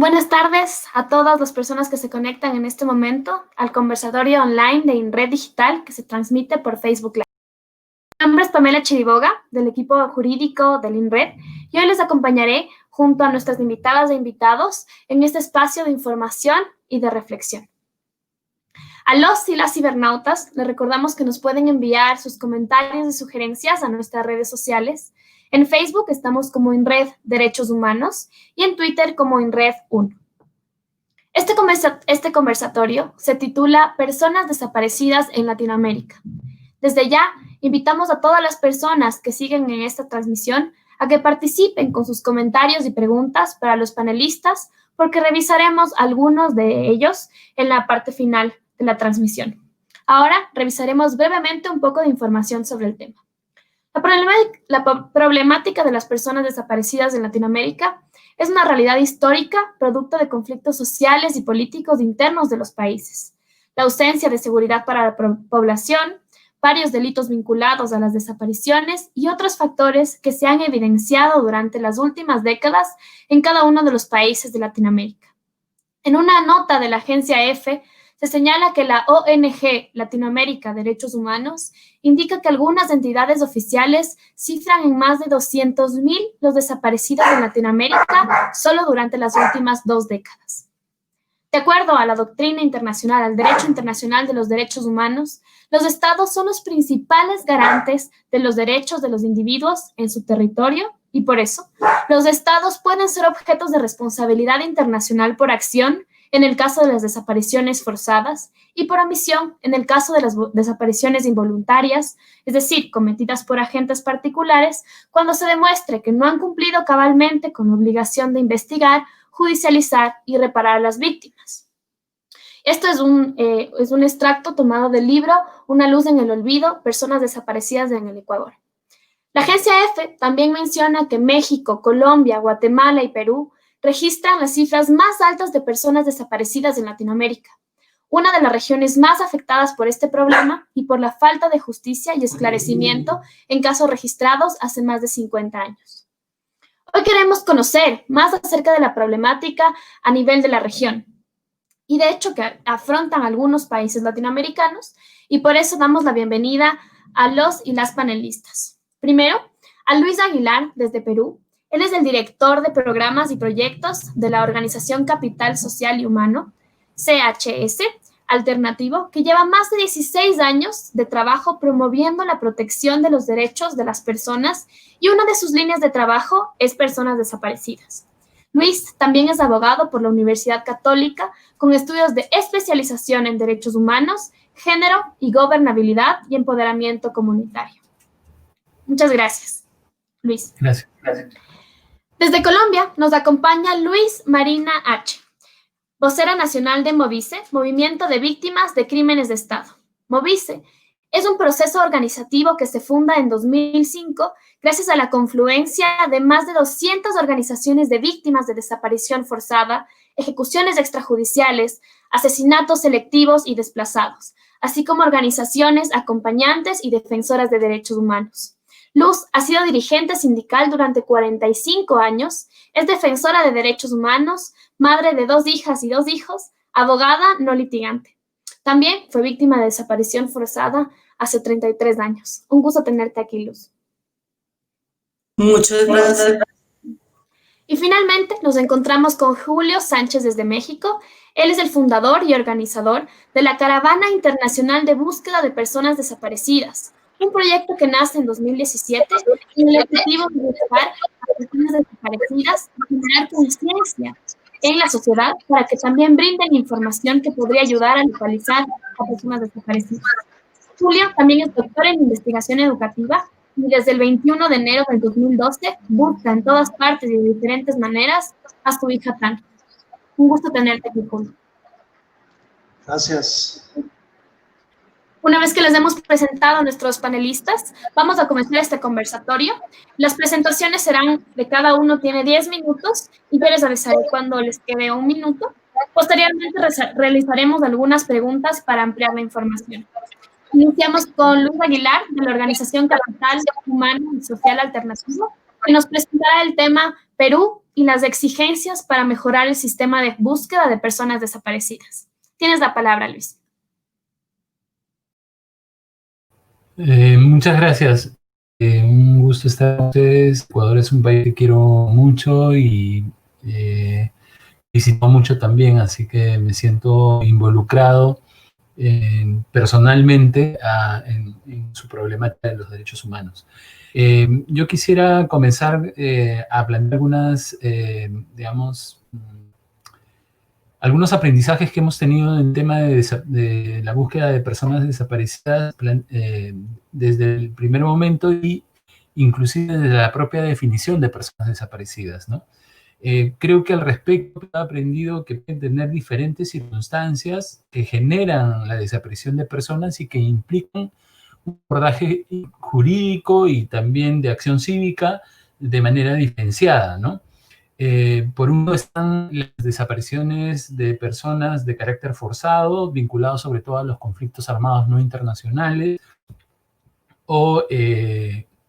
Buenas tardes a todas las personas que se conectan en este momento al conversatorio online de INRED Digital que se transmite por Facebook Live. Mi nombre es Pamela Chiriboga, del equipo jurídico del INRED, y hoy les acompañaré junto a nuestras invitadas e invitados en este espacio de información y de reflexión. A los y las cibernautas les recordamos que nos pueden enviar sus comentarios y sugerencias a nuestras redes sociales. En Facebook estamos como INRED Derechos Humanos y en Twitter como INRED 1. Este conversatorio se titula Personas desaparecidas en Latinoamérica. Desde ya, invitamos a todas las personas que siguen en esta transmisión a que participen con sus comentarios y preguntas para los panelistas, porque revisaremos algunos de ellos en la parte final de la transmisión. Ahora revisaremos brevemente un poco de información sobre el tema. La problemática de las personas desaparecidas en Latinoamérica es una realidad histórica, producto de conflictos sociales y políticos internos de los países. La ausencia de seguridad para la población, varios delitos vinculados a las desapariciones y otros factores que se han evidenciado durante las últimas décadas en cada uno de los países de Latinoamérica. En una nota de la agencia EFE, se señala que la ONG Latinoamérica Derechos Humanos indica que algunas entidades oficiales cifran en más de 200,000 los desaparecidos en Latinoamérica solo durante las últimas 2 décadas. De acuerdo a la doctrina internacional, al derecho internacional de los derechos humanos, los estados son los principales garantes de los derechos de los individuos en su territorio y por eso los estados pueden ser objetos de responsabilidad internacional por acción en el caso de las desapariciones forzadas y por omisión en el caso de las desapariciones involuntarias, es decir, cometidas por agentes particulares, cuando se demuestre que no han cumplido cabalmente con la obligación de investigar, judicializar y reparar a las víctimas. Esto es un extracto tomado del libro Una luz en el olvido, personas desaparecidas en el Ecuador. La agencia EFE también menciona que México, Colombia, Guatemala y Perú registran las cifras más altas de personas desaparecidas en Latinoamérica, una de las regiones más afectadas por este problema y por la falta de justicia y esclarecimiento en casos registrados hace más de 50 años. Hoy queremos conocer más acerca de la problemática a nivel de la región y de hecho que afrontan algunos países latinoamericanos, y por eso damos la bienvenida a los y las panelistas. Primero, a Luis Aguilar desde Perú. Él es el director de programas y proyectos de la Organización Capital Social y Humano, CHS, alternativo, que lleva más de 16 años de trabajo promoviendo la protección de los derechos de las personas, y una de sus líneas de trabajo es personas desaparecidas. Luis también es abogado por la Universidad Católica, con estudios de especialización en derechos humanos, género y gobernabilidad y empoderamiento comunitario. Muchas gracias, Luis. Gracias. Desde Colombia nos acompaña Luis Marina H., vocera nacional de Movice, Movimiento de Víctimas de Crímenes de Estado. Movice es un proceso organizativo que se funda en 2005 gracias a la confluencia de más de 200 organizaciones de víctimas de desaparición forzada, ejecuciones extrajudiciales, asesinatos selectivos y desplazados, así como organizaciones acompañantes y defensoras de derechos humanos. Luz ha sido dirigente sindical durante 45 años, es defensora de derechos humanos, madre de 2 hijas y 2 hijos, abogada no litigante. También fue víctima de desaparición forzada hace 33 años. Un gusto tenerte aquí, Luz. Muchas gracias. Y finalmente nos encontramos con Julio Sánchez desde México. Él es el fundador y organizador de la Caravana Internacional de Búsqueda de Personas Desaparecidas, un proyecto que nace en 2017 y el objetivo de buscar a personas desaparecidas y generar conciencia en la sociedad para que también brinden información que podría ayudar a localizar a personas desaparecidas. Julio también es doctor en investigación educativa y desde el 21 de enero del 2012 busca en todas partes y de diferentes maneras a su hija Tana. Un gusto tenerte aquí, Julio. Gracias. Una vez que les hemos presentado a nuestros panelistas, vamos a comenzar este conversatorio. Las presentaciones serán de cada uno tiene 10 minutos y yo les avisaré cuando les quede 1 minuto. Posteriormente realizaremos algunas preguntas para ampliar la información. Iniciamos con Luis Aguilar, de la Organización Capital Humano y Social Alternativo. que nos presentará el tema Perú y las exigencias para mejorar el sistema de búsqueda de personas desaparecidas. Tienes la palabra, Luis. Muchas gracias. Un gusto estar con ustedes. Ecuador es un país que quiero mucho y visito mucho también, así que me siento involucrado personalmente en su problemática de los derechos humanos. Yo quisiera comenzar a plantear digamos, algunos aprendizajes que hemos tenido en el tema de la búsqueda de personas desaparecidas desde el primer momento y inclusive desde la propia definición de personas desaparecidas, ¿no? Creo que al respecto he aprendido que pueden tener diferentes circunstancias que generan la desaparición de personas y que implican un abordaje jurídico y también de acción cívica de manera diferenciada, ¿no? Por un lado están las desapariciones de personas de carácter forzado, vinculados sobre todo a los conflictos armados no internacionales, o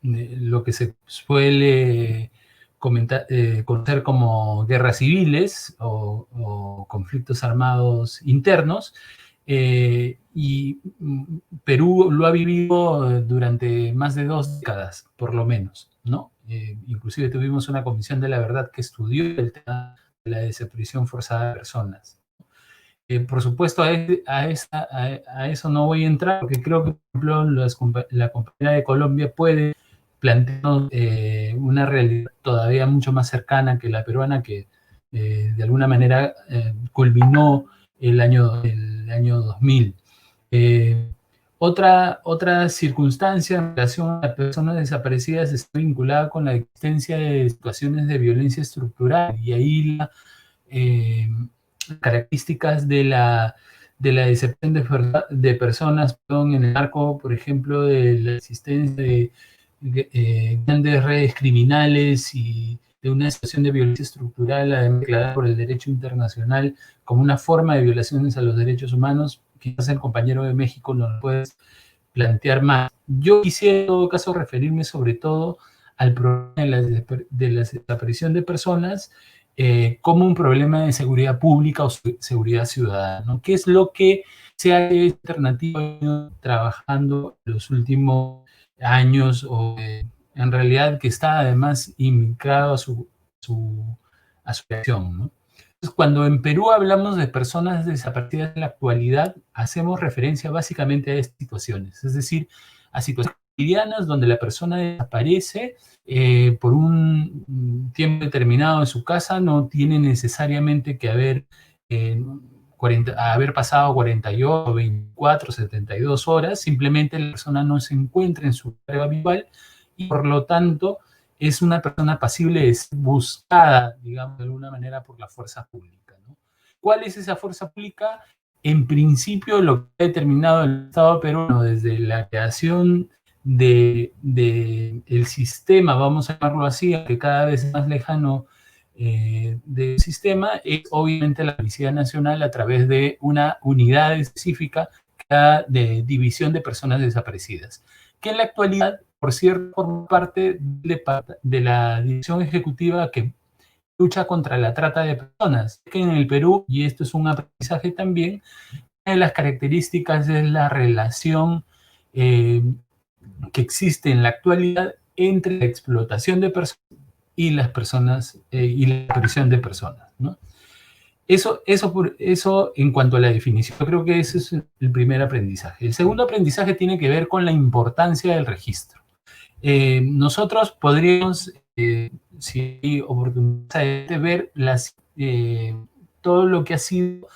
lo que se suele conocer como guerras civiles o conflictos armados internos, y Perú lo ha vivido durante más de 2 décadas, por lo menos, ¿no? Inclusive tuvimos una comisión de la verdad que estudió el tema de la desaparición forzada de personas. Por supuesto, a eso no voy a entrar, porque creo que, por ejemplo, la compañera de Colombia puede plantear una realidad todavía mucho más cercana que la peruana, que de alguna manera culminó el año 2000. Otra circunstancia en relación a las personas desaparecidas está vinculada con la existencia de situaciones de violencia estructural, y ahí características de la desaparición de personas en el marco, por ejemplo, de la existencia de grandes redes criminales y de una situación de violencia estructural declarada por el derecho internacional como una forma de violaciones a los derechos humanos. Quizás el compañero de México nos lo puede plantear más. Yo quisiera en todo caso referirme sobre todo al problema de la desaparición de personas como un problema de seguridad pública o seguridad ciudadana, ¿no? ¿Qué es lo que se ha hecho alternativo trabajando en los últimos años, o en realidad que está además indicado a su acción, ¿no? Entonces, cuando en Perú hablamos de personas desaparecidas en la actualidad, hacemos referencia básicamente a estas situaciones, es decir, a situaciones cotidianas donde la persona desaparece por un tiempo determinado en su casa. No tiene necesariamente que haber pasado 48, 24, 72 horas, simplemente la persona no se encuentra en su lugar habitual y por lo tanto es una persona pasible de ser buscada, digamos, de alguna manera por la fuerza pública, ¿no? ¿Cuál es esa fuerza pública? En principio, lo que ha determinado el Estado peruano desde la creación del sistema, vamos a llamarlo así, aunque cada vez más lejano del sistema, es obviamente la Policía Nacional a través de una unidad específica de división de personas desaparecidas, que en la actualidad, por cierto, por parte de la Dirección Ejecutiva que lucha contra la trata de personas, que en el Perú, y esto es un aprendizaje también, una de las características es la relación que existe en la actualidad entre la explotación de personas y las personas y la prisión de personas, ¿no? Eso en cuanto a la definición. Yo creo que ese es el primer aprendizaje. El segundo aprendizaje tiene que ver con la importancia del registro. Nosotros podríamos, si hay oportunidad de ver todo lo que ha sido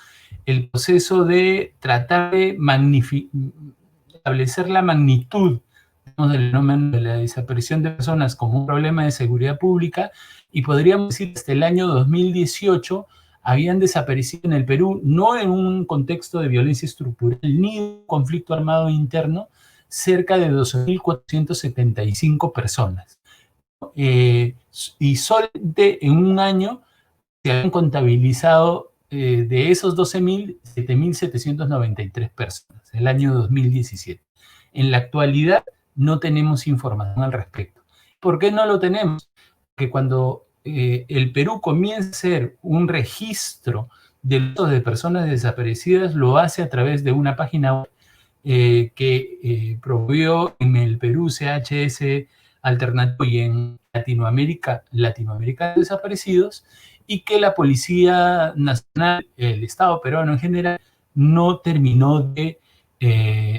el proceso de tratar de establecer la magnitud del fenómeno de la desaparición de personas como un problema de seguridad pública, y podríamos decir que hasta el año 2018 habían desaparecido en el Perú, no en un contexto de violencia estructural ni un conflicto armado interno, cerca de 12.475 personas. Y solamente en un año se han contabilizado de esos 12.000, 7.793 personas, el año 2017. En la actualidad no tenemos información al respecto. ¿Por qué no lo tenemos? que cuando el Perú comienza a ser un registro de personas desaparecidas, lo hace a través de una página web que promovió en el Perú CHS Alternativo y en Latinoamérica Desaparecidos, y que la Policía Nacional, el Estado peruano en general, no terminó de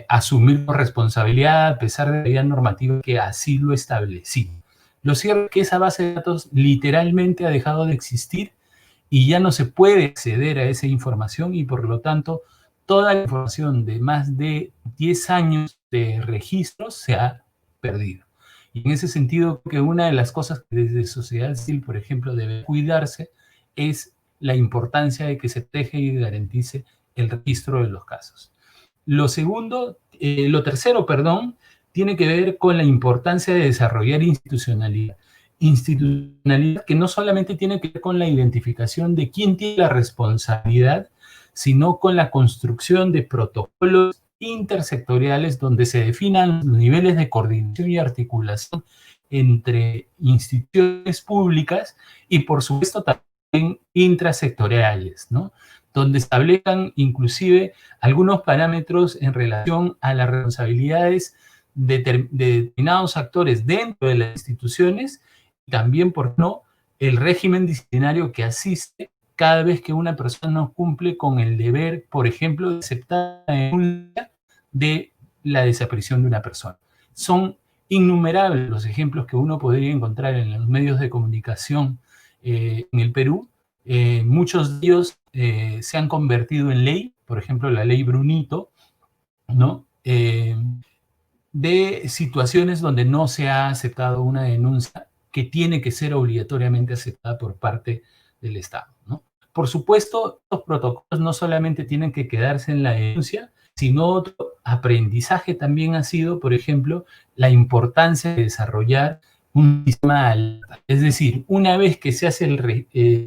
asumir responsabilidad a pesar de la ley normativa que así lo establecía. Lo cierto es que esa base de datos literalmente ha dejado de existir y ya no se puede acceder a esa información, y por lo tanto toda la información de más de 10 años de registros se ha perdido. Y en ese sentido, que una de las cosas que desde sociedad civil, por ejemplo, debe cuidarse es la importancia de que se teje y garantice el registro de los casos. Lo tercero, tiene que ver con la importancia de desarrollar institucionalidad. Institucionalidad que no solamente tiene que ver con la identificación de quién tiene la responsabilidad, sino con la construcción de protocolos intersectoriales donde se definan los niveles de coordinación y articulación entre instituciones públicas y, por supuesto, también intrasectoriales, ¿no? Donde establezcan inclusive algunos parámetros en relación a las responsabilidades de determinados actores dentro de las instituciones, y también, por no, el régimen disciplinario que asiste cada vez que una persona no cumple con el deber, por ejemplo, de aceptar la denuncia de la desaparición de una persona. Son innumerables los ejemplos que uno podría encontrar en los medios de comunicación en el Perú. Muchos de ellos se han convertido en ley, por ejemplo, la ley Brunito, ¿no? De situaciones donde no se ha aceptado una denuncia que tiene que ser obligatoriamente aceptada por parte del Estado, ¿no? Por supuesto, los protocolos no solamente tienen que quedarse en la denuncia, sino otro aprendizaje también ha sido, por ejemplo, la importancia de desarrollar un sistema de alerta. Es decir, una vez que se hace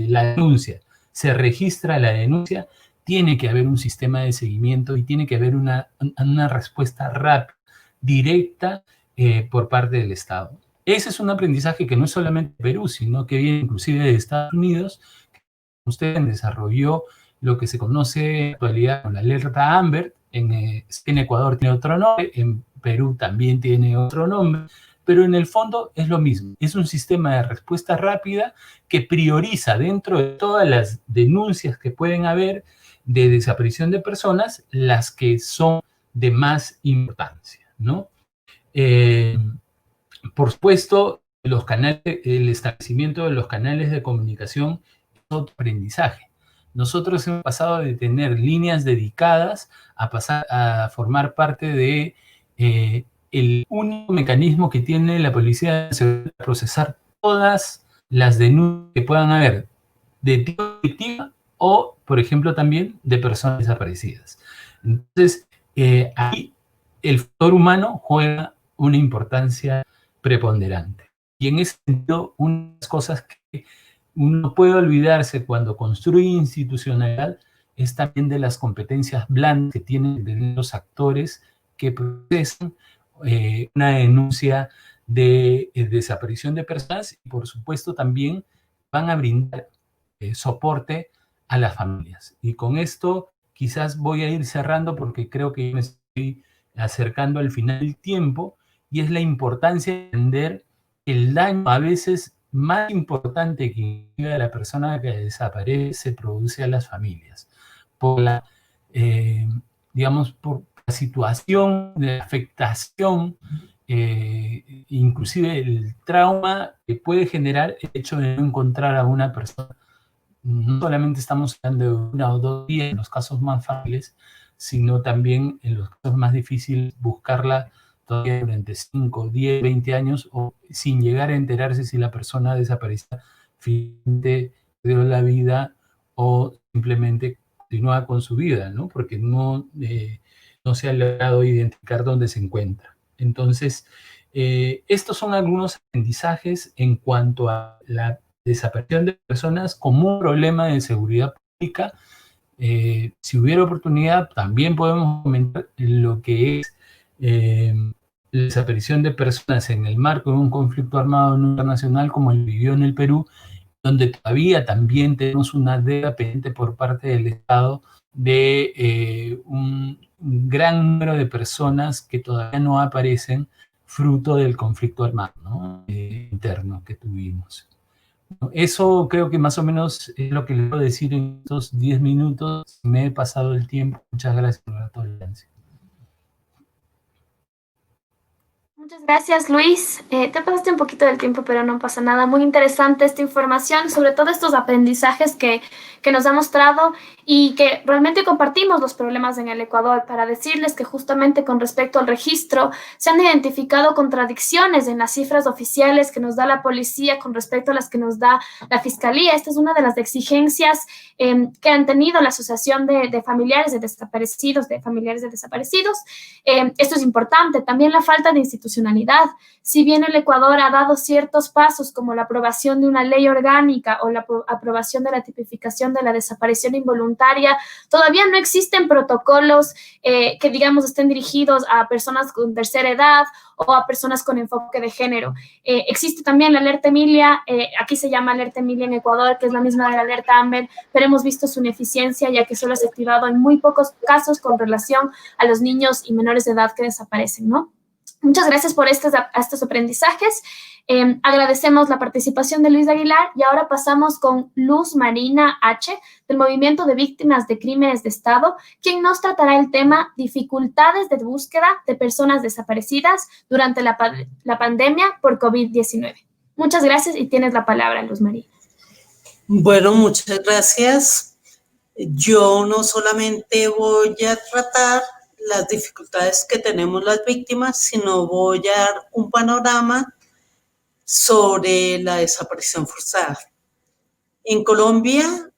la denuncia, se registra la denuncia, tiene que haber un sistema de seguimiento y tiene que haber una respuesta rápida, directa, por parte del Estado. Ese es un aprendizaje que no es solamente de Perú, sino que viene inclusive de Estados Unidos. Usted desarrolló lo que se conoce en la actualidad como la alerta Amber. En Ecuador tiene otro nombre, en Perú también tiene otro nombre, pero en el fondo es lo mismo. Es un sistema de respuesta rápida que prioriza dentro de todas las denuncias que pueden haber de desaparición de personas, las que son de más importancia, ¿no? Por supuesto, el establecimiento de los canales de comunicación es otro aprendizaje. Nosotros hemos pasado de tener líneas dedicadas a pasar a formar parte de el único mecanismo que tiene la policía de procesar todas las denuncias que puedan haber de tipo víctima o, por ejemplo, también de personas desaparecidas. Entonces, ahí el factor humano juega una importancia preponderante. Y en ese sentido, una de las cosas que uno puede olvidarse cuando construye institucionalidad es también de las competencias blandas que tienen los actores que procesan una denuncia de desaparición de personas, y por supuesto también van a brindar soporte a las familias. Y con esto quizás voy a ir cerrando porque creo que me estoy acercando al final del tiempo, y es la importancia de entender el daño a veces más importante que vive la persona que desaparece se produce a las familias por la, digamos, por la situación de afectación, inclusive el trauma que puede generar el hecho de no encontrar a una persona. No solamente estamos hablando de 1 o 2 días en los casos más fáciles, sino también en los casos más difíciles buscarla todavía durante 5, 10, 20 años, o sin llegar a enterarse si la persona desaparecida finalmente perdió la vida o simplemente continúa con su vida, ¿no? Porque no se ha logrado identificar dónde se encuentra. Entonces, estos son algunos aprendizajes en cuanto a la desaparición de personas como un problema de seguridad pública. Si hubiera oportunidad, también podemos comentar lo que es la desaparición de personas en el marco de un conflicto armado no internacional como el vivió en el Perú, donde todavía también tenemos una deuda pendiente por parte del Estado de un gran número de personas que todavía no aparecen fruto del conflicto armado, ¿no? Interno que tuvimos. Eso creo que más o menos es lo que les puedo decir en estos 10 minutos. Me he pasado el tiempo. Muchas gracias por la tolerancia. Muchas gracias, Luis. Te pasaste un poquito del tiempo, pero no pasa nada. Muy interesante esta información, sobre todo estos aprendizajes que nos ha mostrado y que realmente compartimos los problemas en el Ecuador para decirles que justamente con respecto al registro se han identificado contradicciones en las cifras oficiales que nos da la policía con respecto a las que nos da la fiscalía. Esta es una de las exigencias que han tenido la Asociación de Familiares de Desaparecidos, esto es importante. También la falta de institucionalidad. Si bien el Ecuador ha dado ciertos pasos como la aprobación de una ley orgánica o la aprobación de la tipificación de la desaparición involuntaria, todavía no existen protocolos que, digamos, estén dirigidos a personas con tercera edad o a personas con enfoque de género. Existe también la alerta Emilia, aquí se llama alerta Emilia en Ecuador, que es la misma de la alerta Amber, pero hemos visto su ineficiencia ya que solo se ha activado en muy pocos casos con relación a los niños y menores de edad que desaparecen, ¿no? Muchas gracias por estos aprendizajes. Agradecemos la participación de Luis Aguilar y ahora pasamos con Luz Marina H. del Movimiento de Víctimas de Crímenes de Estado, quien nos tratará el tema dificultades de búsqueda de personas desaparecidas durante la pandemia por COVID-19. Muchas gracias y tienes la palabra, Luz Marina. Bueno, muchas gracias. Yo no solamente voy a tratar las dificultades que tenemos las víctimas, sino voy a dar un panorama sobre la desaparición forzada. En Colombia,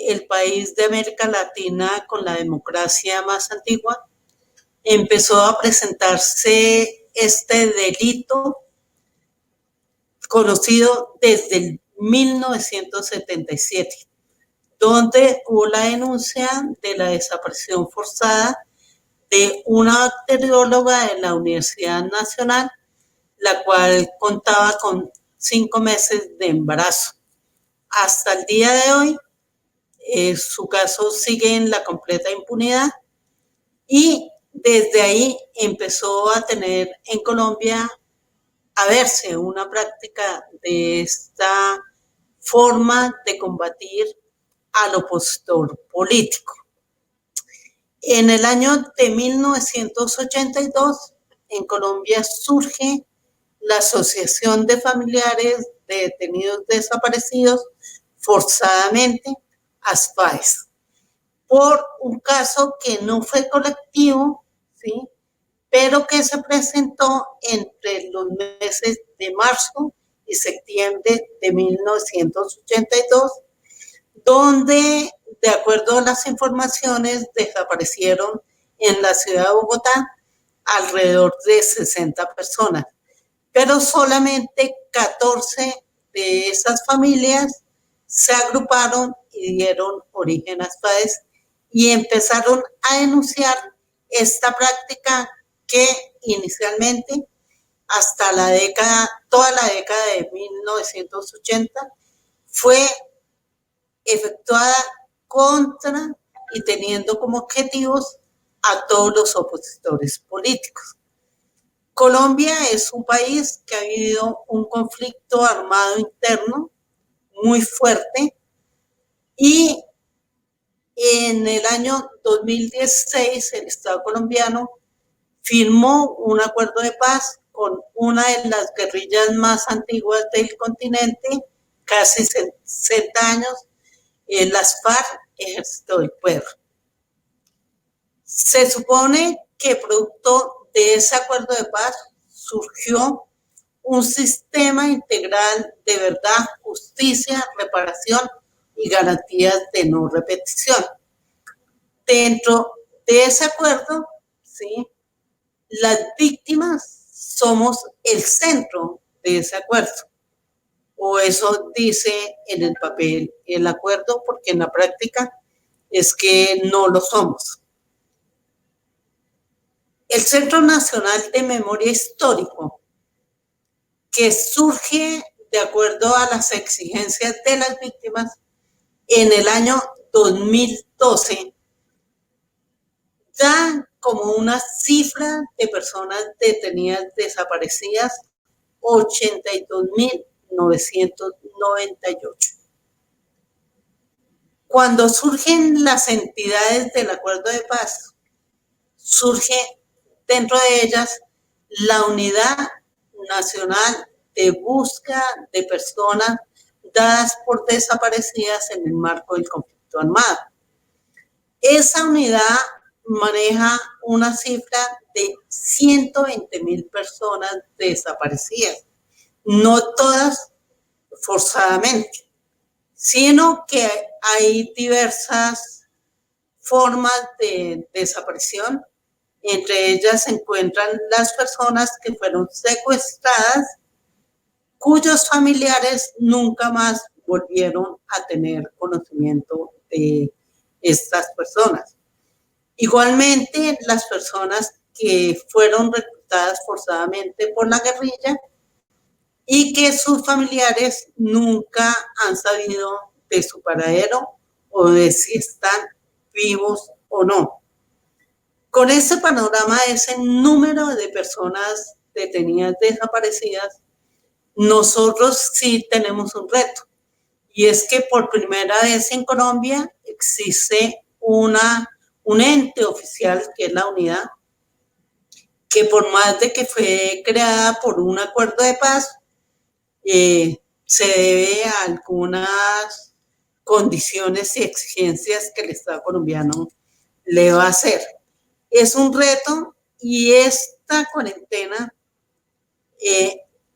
el país de América Latina con la democracia más antigua, empezó a presentarse este delito conocido desde el 1977, donde hubo la denuncia de la desaparición forzada de una bacterióloga de la Universidad Nacional, la cual contaba con 5 meses de embarazo. Hasta el día de hoy, su caso sigue en la completa impunidad y desde ahí empezó a tener en Colombia a verse una práctica de esta forma de combatir al opositor político. En el año de 1982, en Colombia surge la Asociación de Familiares de Detenidos Desaparecidos Forzadamente, ASFAES, por un caso que no fue colectivo, ¿sí?, pero que se presentó entre los meses de marzo y septiembre de 1982, donde, de acuerdo a las informaciones, desaparecieron en la ciudad de Bogotá alrededor de 60 personas, pero solamente 14 de esas familias se agruparon y dieron origen a ASFAES y empezaron a denunciar esta práctica que inicialmente hasta toda la década de 1980 fue efectuada contra y teniendo como objetivos a todos los opositores políticos. Colombia es un país que ha vivido un conflicto armado interno muy fuerte y en el año 2016 el Estado colombiano firmó un acuerdo de paz con una de las guerrillas más antiguas del continente, casi 60 años, las FARC, Ejército del Pueblo. Se supone que producto de ese acuerdo de paz surgió un sistema integral de verdad, justicia, reparación y garantías de no repetición. Dentro de ese acuerdo, ¿sí?, las víctimas somos el centro de ese acuerdo, o eso dice en el papel el acuerdo, porque en la práctica es que no lo somos. El Centro Nacional de Memoria Histórico, que surge de acuerdo a las exigencias de las víctimas en el año 2012, da como una cifra de personas detenidas desaparecidas 82.998. Cuando surgen las entidades del acuerdo de paz, surge dentro de ellas la Unidad Nacional de Búsqueda de Personas dadas por desaparecidas en el marco del conflicto armado. Esa unidad maneja una cifra de 120.000 personas desaparecidas, no todas forzadamente, sino que hay diversas formas de desaparición. Entre ellas se encuentran las personas que fueron secuestradas, cuyos familiares nunca más volvieron a tener conocimiento de estas personas. Igualmente, las personas que fueron reclutadas forzadamente por la guerrilla y que sus familiares nunca han sabido de su paradero o de si están vivos o no. Con ese panorama, ese número de personas detenidas desaparecidas, nosotros sí tenemos un reto. Y es que por primera vez en Colombia existe un ente oficial que es la unidad, que por más de que fue creada por un acuerdo de paz, se debe a algunas condiciones y exigencias que el Estado colombiano le va a hacer. Es un reto y esta cuarentena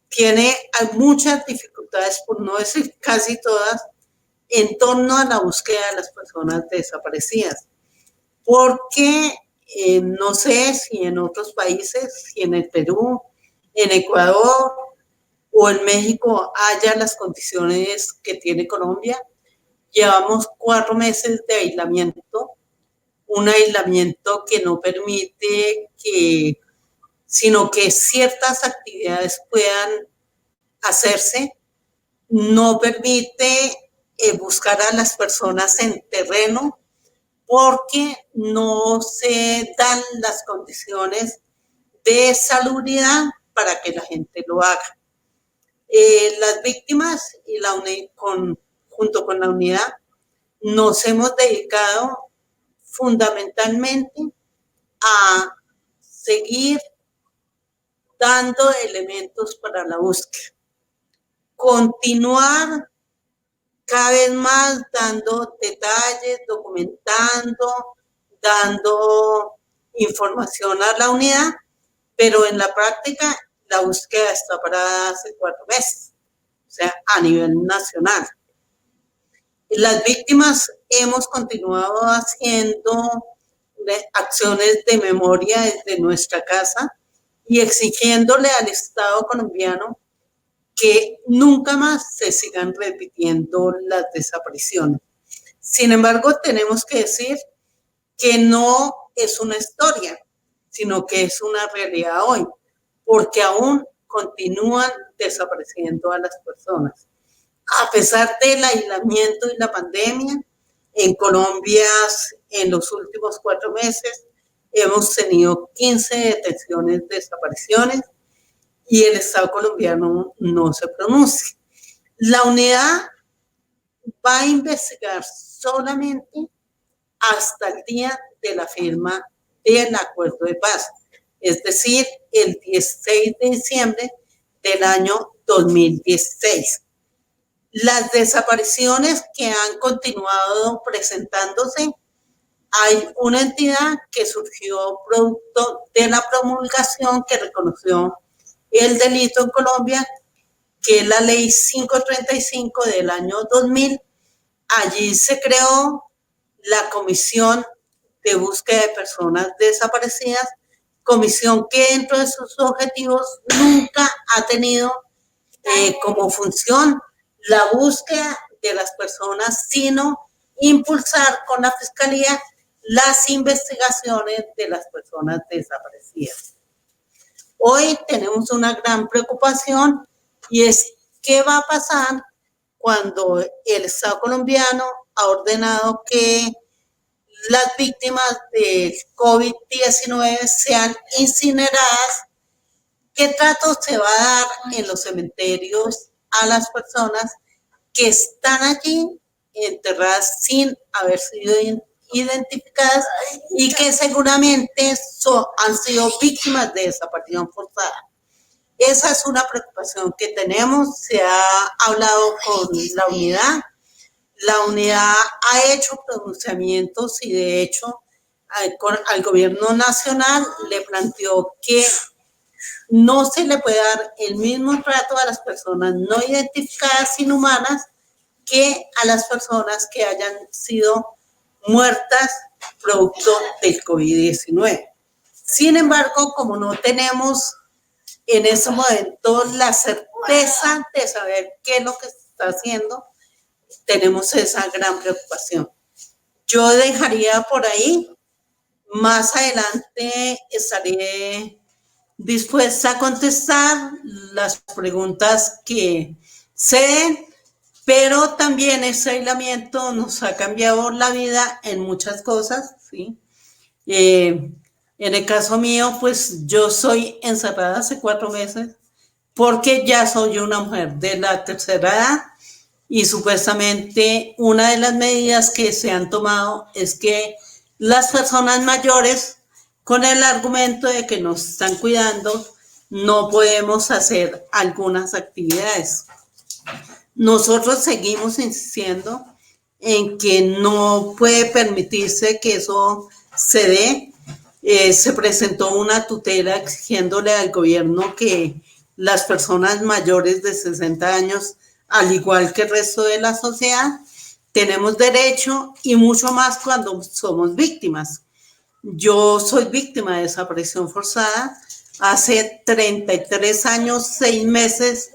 tiene muchas dificultades, por no decir casi todas, en torno a la búsqueda de las personas desaparecidas. Porque no sé si en otros países, si en el Perú, en Ecuador o en México haya las condiciones que tiene Colombia. Llevamos 4 meses de aislamiento, un aislamiento que no permite sino que ciertas actividades puedan hacerse, no permite buscar a las personas en terreno porque no se dan las condiciones de salubridad para que la gente lo haga. Las víctimas y junto con la unidad nos hemos dedicado fundamentalmente a seguir dando elementos para la búsqueda, continuar cada vez más dando detalles, documentando, dando información a la unidad, pero en la práctica la búsqueda está parada hace 4 meses, o sea, a nivel nacional. Las víctimas hemos continuado haciendo acciones de memoria desde nuestra casa y exigiéndole al Estado colombiano que nunca más se sigan repitiendo las desapariciones. Sin embargo, tenemos que decir que no es una historia, sino que es una realidad hoy, porque aún continúan desapareciendo a las personas. A pesar del aislamiento y la pandemia, en Colombia en los últimos 4 meses hemos tenido 15 detenciones, desapariciones, y el Estado colombiano no se pronuncia. La unidad va a investigar solamente hasta el día de la firma del acuerdo de paz, es decir, el 16 de diciembre del año 2016. Las desapariciones que han continuado presentándose, hay una entidad que surgió producto de la promulgación que reconoció el delito en Colombia, que es la ley 535 del año 2000. Allí se creó la Comisión de Búsqueda de Personas Desaparecidas, comisión que dentro de sus objetivos nunca ha tenido como función la búsqueda de las personas, sino impulsar con la Fiscalía las investigaciones de las personas desaparecidas. Hoy tenemos una gran preocupación y es qué va a pasar cuando el Estado colombiano ha ordenado que las víctimas del COVID-19 sean incineradas. ¿Qué trato se va a dar en los cementerios a las personas que están allí enterradas sin haber sido identificadas y que seguramente han sido víctimas de desaparición forzada? Esa es una preocupación que tenemos. Se ha hablado con la unidad. La unidad ha hecho pronunciamientos y de hecho al gobierno nacional le planteó que no se le puede dar el mismo trato a las personas no identificadas inhumanas que a las personas que hayan sido muertas producto del COVID-19. Sin embargo, como no tenemos en ese momento la certeza de saber qué es lo que se está haciendo, tenemos esa gran preocupación. Yo dejaría por ahí. Más adelante estaré dispuesta a contestar las preguntas que se den, pero también ese aislamiento nos ha cambiado la vida en muchas cosas, ¿sí? En el caso mío, pues yo soy encerrada hace 4 meses porque ya soy una mujer de la tercera edad y supuestamente una de las medidas que se han tomado es que las personas mayores, con el argumento de que nos están cuidando, no podemos hacer algunas actividades. Nosotros seguimos insistiendo en que no puede permitirse que eso se dé. Se presentó una tutela exigiéndole al gobierno que las personas mayores de 60 años, al igual que el resto de la sociedad, tenemos derecho y mucho más cuando somos víctimas. Yo soy víctima de desaparición forzada hace 33 años, 6 meses,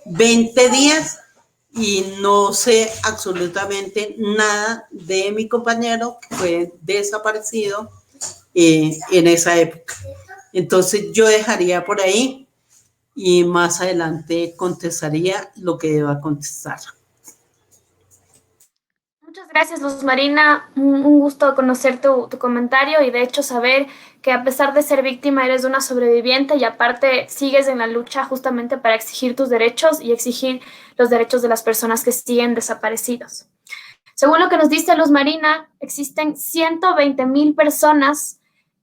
20 días y no sé absolutamente nada de mi compañero que fue desaparecido en esa época. Entonces yo dejaría por ahí y más adelante contestaría lo que deba contestar. Muchas gracias, Luz Marina. Un gusto conocer tu comentario y de hecho saber que a pesar de ser víctima eres una sobreviviente y aparte sigues en la lucha justamente para exigir tus derechos y exigir los derechos de las personas que siguen desaparecidos. Según lo que nos dice Luz Marina, existen 120,000 personas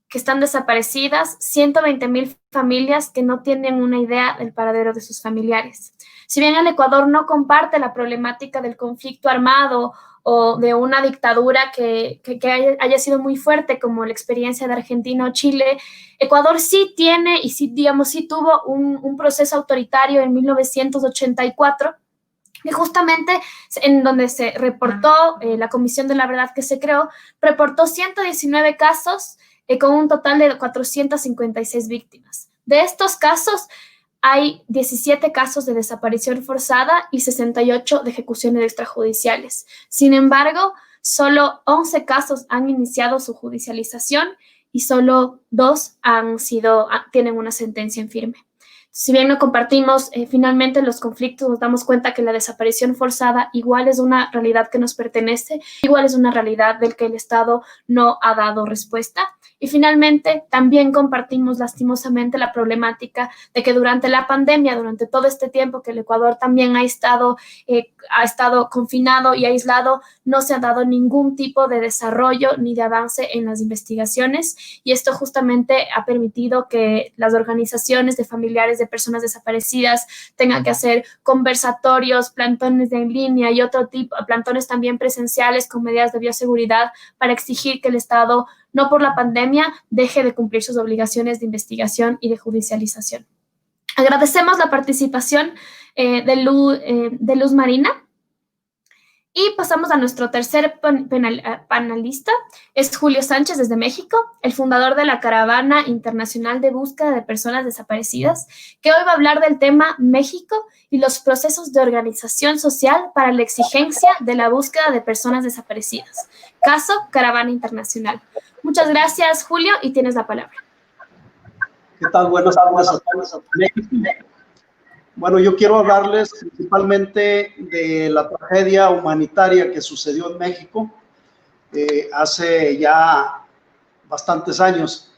que están desaparecidas, 120,000 familias que no tienen una idea del paradero de sus familiares. Si bien el Ecuador no comparte la problemática del conflicto armado o de una dictadura que haya sido muy fuerte, como la experiencia de Argentina o Chile, Ecuador sí tiene y sí, digamos, sí tuvo un proceso autoritario en 1984, que justamente en donde se reportó, la Comisión de la Verdad que se creó, reportó 119 casos con un total de 456 víctimas. De estos casos, hay 17 casos de desaparición forzada y 68 de ejecuciones extrajudiciales. Sin embargo, solo 11 casos han iniciado su judicialización y solo 2 tienen una sentencia en firme. Si bien no compartimos finalmente los conflictos, nos damos cuenta que la desaparición forzada igual es una realidad que nos pertenece, igual es una realidad del que el Estado no ha dado respuesta. Y finalmente, también compartimos lastimosamente la problemática de que durante la pandemia, durante todo este tiempo que el Ecuador también ha estado confinado y aislado, no se ha dado ningún tipo de desarrollo ni de avance en las investigaciones. Y esto justamente ha permitido que las organizaciones de familiares de personas desaparecidas tengan que hacer conversatorios, plantones en línea y otro tipo, plantones también presenciales con medidas de bioseguridad para exigir que el Estado, no por la pandemia, deje de cumplir sus obligaciones de investigación y de judicialización. Agradecemos la participación de Luz Marina. Y pasamos a nuestro tercer panelista, es Julio Sánchez desde México, el fundador de la Caravana Internacional de Búsqueda de Personas Desaparecidas, que hoy va a hablar del tema México y los procesos de organización social para la exigencia de la búsqueda de personas desaparecidas. caso Caravana Internacional. Muchas gracias, Julio, y tienes la palabra. ¿Qué tal? Buenas tardes a todos. Bueno, yo quiero hablarles principalmente de la tragedia humanitaria que sucedió en México hace ya bastantes años.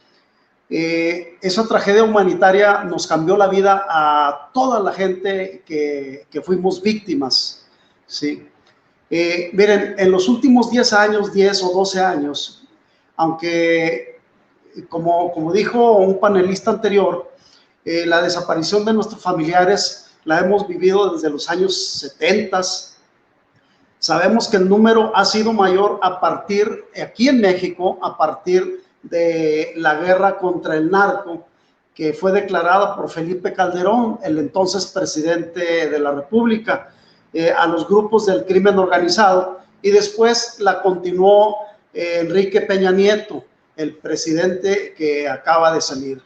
Esa tragedia humanitaria nos cambió la vida a toda la gente que fuimos víctimas, ¿sí? Miren, en los últimos 10 años, 10 o 12 años, aunque como dijo un panelista anterior, la desaparición de nuestros familiares la hemos vivido desde los años 70. Sabemos que el número ha sido mayor aquí en México, a partir de la guerra contra el narco, que fue declarada por Felipe Calderón, el entonces presidente de la República, a los grupos del crimen organizado, y después la continuó Enrique Peña Nieto, el presidente que acaba de salir.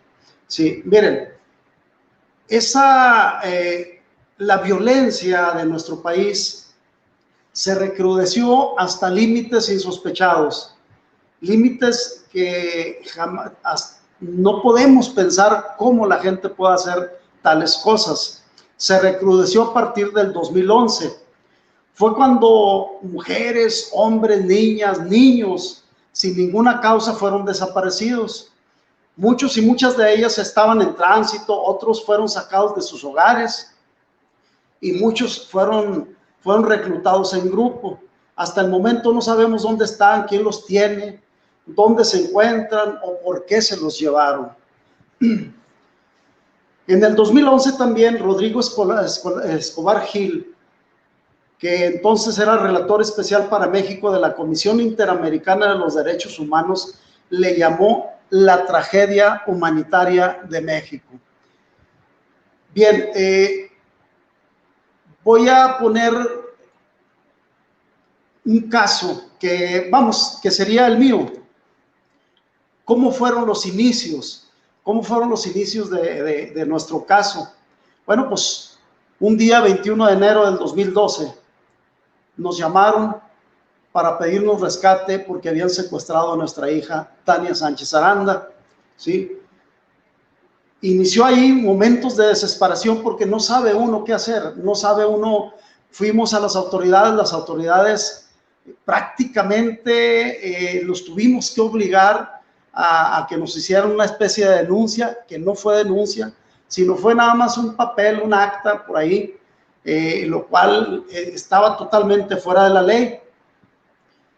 Sí, miren, la violencia de nuestro país se recrudeció hasta límites insospechados, límites que jamás no podemos pensar cómo la gente puede hacer tales cosas. Se recrudeció a partir del 2011. Fue cuando mujeres, hombres, niñas, niños, sin ninguna causa fueron desaparecidos. Muchos y muchas de ellas estaban en tránsito, otros fueron sacados de sus hogares y muchos fueron reclutados en grupo. Hasta el momento no sabemos dónde están, quién los tiene, dónde se encuentran o por qué se los llevaron. En el 2011 también Rodrigo Escobar Gil, que entonces era relator especial para México de la Comisión Interamericana de los Derechos Humanos, le llamó la tragedia humanitaria de México. Bien, voy a poner un caso que sería el mío. ¿Cómo fueron los inicios? ¿Cómo fueron los inicios de nuestro caso? Bueno, pues un día 21 de enero del 2012 nos llamaron para pedirnos rescate porque habían secuestrado a nuestra hija Tania Sánchez Aranda, ¿sí? Inició ahí momentos de desesperación porque no sabe uno qué hacer, no sabe uno. Fuimos a las autoridades prácticamente los tuvimos que obligar a que nos hicieran una especie de denuncia, que no fue denuncia, sino fue nada más un papel, un acta por ahí, lo cual estaba totalmente fuera de la ley.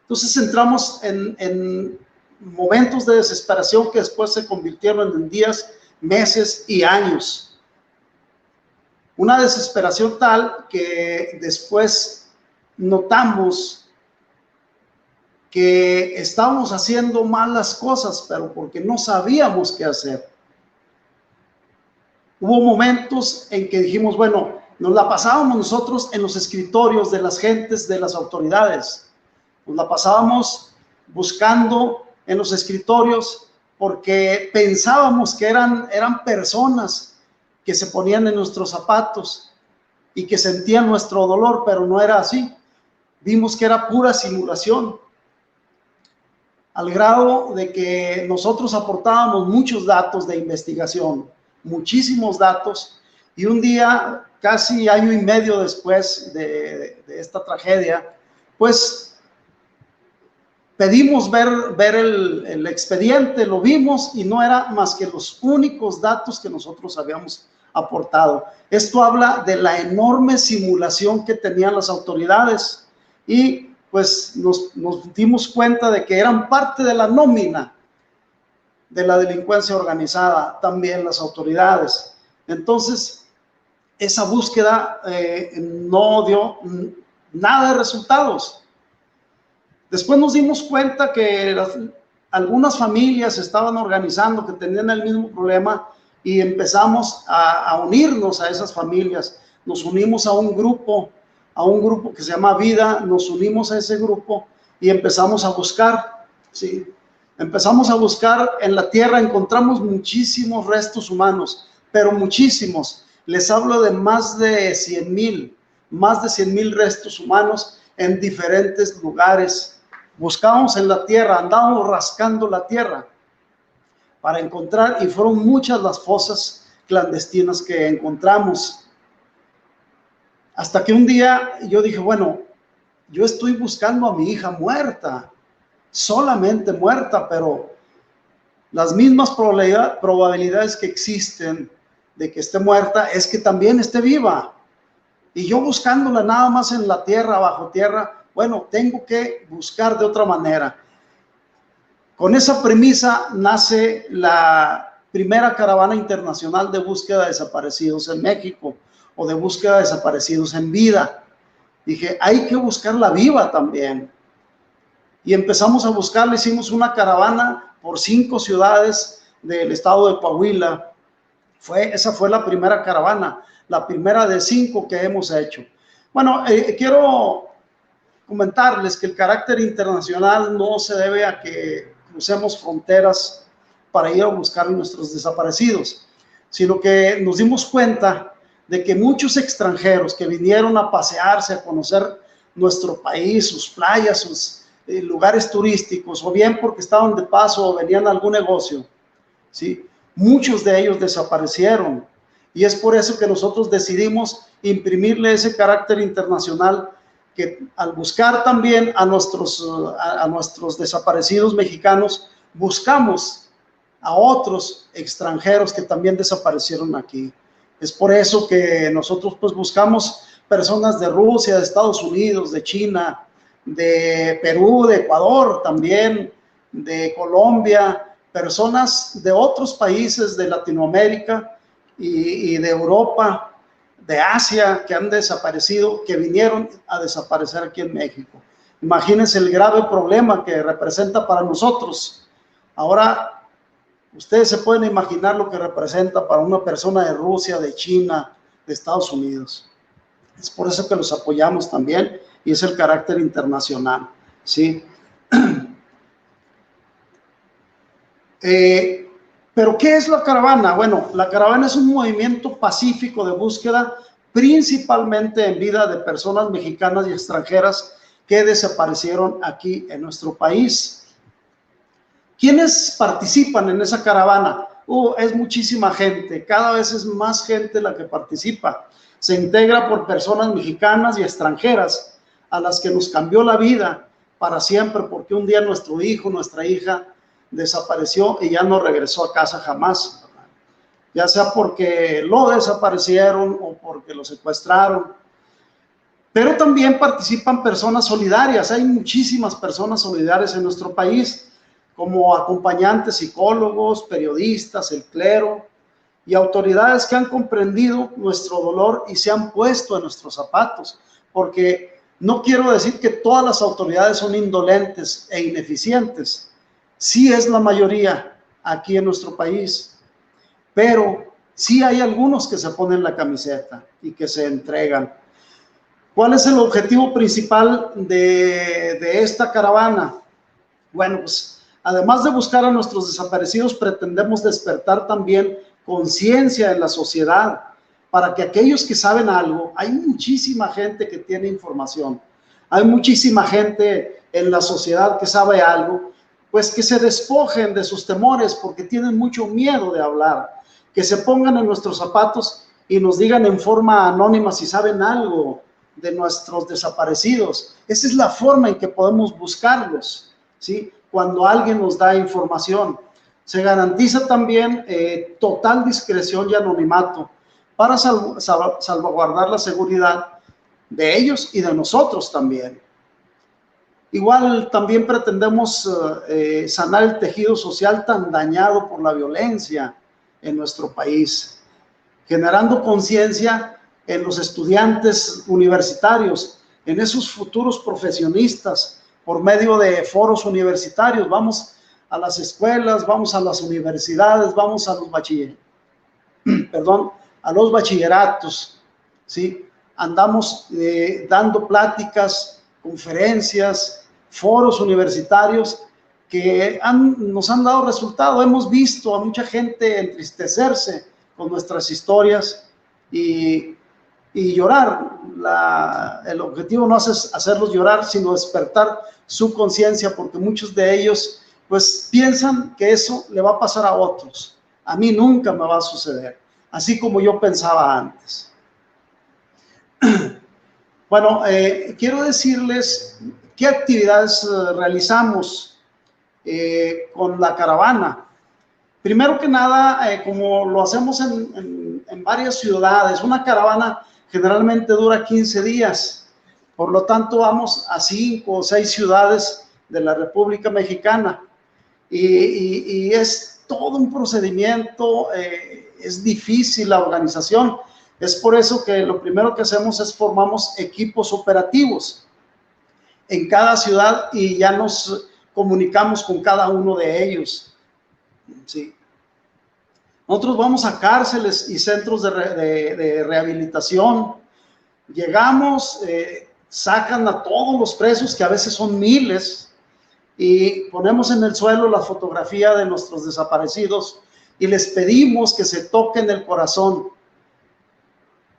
Entonces entramos en momentos de desesperación que después se convirtieron en días, meses y años. Una desesperación tal que después notamos que estábamos haciendo mal las cosas, pero porque no sabíamos qué hacer. Hubo momentos en que dijimos, bueno, nos la pasábamos nosotros en los escritorios de las gentes, de las autoridades. Nos la pasábamos buscando en los escritorios porque pensábamos que eran personas que se ponían en nuestros zapatos y que sentían nuestro dolor, pero no era así. Vimos que era pura simulación, al grado de que nosotros aportábamos muchos datos de investigación, muchísimos datos, y un día, casi año y medio después de esta tragedia, pues pedimos ver el expediente, lo vimos y no era más que los únicos datos que nosotros habíamos aportado. Esto habla de la enorme simulación que tenían las autoridades y pues nos dimos cuenta de que eran parte de la nómina de la delincuencia organizada también las autoridades. Entonces, esa búsqueda no dio nada de resultados. Después nos dimos cuenta que algunas familias estaban organizando, que tenían el mismo problema y empezamos a unirnos a esas familias. Nos unimos a un grupo que se llama Vida, nos unimos a ese grupo y empezamos a buscar, ¿sí? Empezamos a buscar en la tierra, encontramos muchísimos restos humanos, pero muchísimos. Les hablo de más de 100,000 restos humanos en diferentes lugares buscábamos en la tierra, andábamos rascando la tierra para encontrar, y fueron muchas las fosas clandestinas que encontramos. Hasta que un día yo dije, bueno, yo estoy buscando a mi hija muerta, solamente muerta, pero las mismas probabilidades que existen de que esté muerta es que también esté viva. Y yo buscándola nada más en la tierra, bajo tierra, bueno, tengo que buscar de otra manera. Con esa premisa nace la primera caravana internacional de búsqueda de desaparecidos en México, o de búsqueda de desaparecidos en vida. Dije, hay que buscarla viva también. Y empezamos a buscarla, hicimos una caravana por 5 ciudades del estado de Coahuila. Esa fue la primera caravana, la primera de 5 que hemos hecho. Bueno, quiero comentarles que el carácter internacional no se debe a que crucemos fronteras para ir a buscar a nuestros desaparecidos, sino que nos dimos cuenta de que muchos extranjeros que vinieron a pasearse, a conocer nuestro país, sus playas, sus lugares turísticos, o bien porque estaban de paso o venían a algún negocio, ¿sí? Muchos de ellos desaparecieron, y es por eso que nosotros decidimos imprimirle ese carácter internacional, que al buscar también a nuestros desaparecidos mexicanos, buscamos a otros extranjeros que también desaparecieron aquí. Es por eso que nosotros pues buscamos personas de Rusia, de Estados Unidos, de China, de Perú, de Ecuador también, de Colombia, personas de otros países de Latinoamérica y de Europa, de Asia, que han desaparecido, que vinieron a desaparecer aquí en México. Imagínense el grave problema que representa para nosotros. Ahora, ustedes se pueden imaginar lo que representa para una persona de Rusia, de China, de Estados Unidos. Es por eso que los apoyamos también, y es el carácter internacional, ¿sí? Pero ¿qué es la caravana? Bueno, la caravana es un movimiento pacífico de búsqueda, principalmente en vida de personas mexicanas y extranjeras que desaparecieron aquí en nuestro país. ¿Quiénes participan en esa caravana? Es muchísima gente, cada vez es más gente la que participa. Se integra por personas mexicanas y extranjeras a las que nos cambió la vida para siempre, porque un día nuestro hijo, nuestra hija desapareció y ya no regresó a casa jamás, ya sea porque lo desaparecieron o porque lo secuestraron. Pero también participan personas solidarias. Hay muchísimas personas solidarias en nuestro país, como acompañantes, psicólogos, periodistas, el clero y autoridades que han comprendido nuestro dolor y se han puesto en nuestros zapatos, porque no quiero decir que todas las autoridades son indolentes e ineficientes. Sí es la mayoría aquí en nuestro país, pero sí hay algunos que se ponen la camiseta y que se entregan. ¿Cuál es el objetivo principal de esta caravana? Bueno, pues además de buscar a nuestros desaparecidos, pretendemos despertar también conciencia en la sociedad, para que aquellos que saben algo, hay muchísima gente que tiene información, hay muchísima gente en la sociedad que sabe algo, pues que se despojen de sus temores porque tienen mucho miedo de hablar, que se pongan en nuestros zapatos y nos digan en forma anónima si saben algo de nuestros desaparecidos. Esa es la forma en que podemos buscarlos, ¿sí? Cuando alguien nos da información. Se garantiza también total discreción y anonimato para salvaguardar la seguridad de ellos y de nosotros también. Igual también pretendemos sanar el tejido social tan dañado por la violencia en nuestro país, generando conciencia en los estudiantes universitarios, en esos futuros profesionistas, por medio de foros universitarios. Vamos a las escuelas, vamos a las universidades, vamos a los bachilleratos, ¿sí? Andamos dando pláticas, conferencias, foros universitarios que nos han dado resultado. Hemos visto a mucha gente entristecerse con nuestras historias y llorar. El objetivo no es hacerlos llorar, sino despertar su conciencia, porque muchos de ellos pues piensan que eso le va a pasar a otros. A mí nunca me va a suceder, así como yo pensaba antes. Bueno, quiero decirles qué actividades realizamos con la caravana. Primero que nada, como lo hacemos en varias ciudades, una caravana generalmente dura 15 días. Por lo tanto, vamos a 5 o 6 ciudades de la República Mexicana. Y es todo un procedimiento, es difícil la organización. Es por eso que lo primero que hacemos es formamos equipos operativos en cada ciudad y ya nos comunicamos con cada uno de ellos. Sí. Nosotros vamos a cárceles y centros de rehabilitación. Llegamos, sacan a todos los presos, que a veces son miles, y ponemos en el suelo la fotografía de nuestros desaparecidos y les pedimos que se toquen el corazón.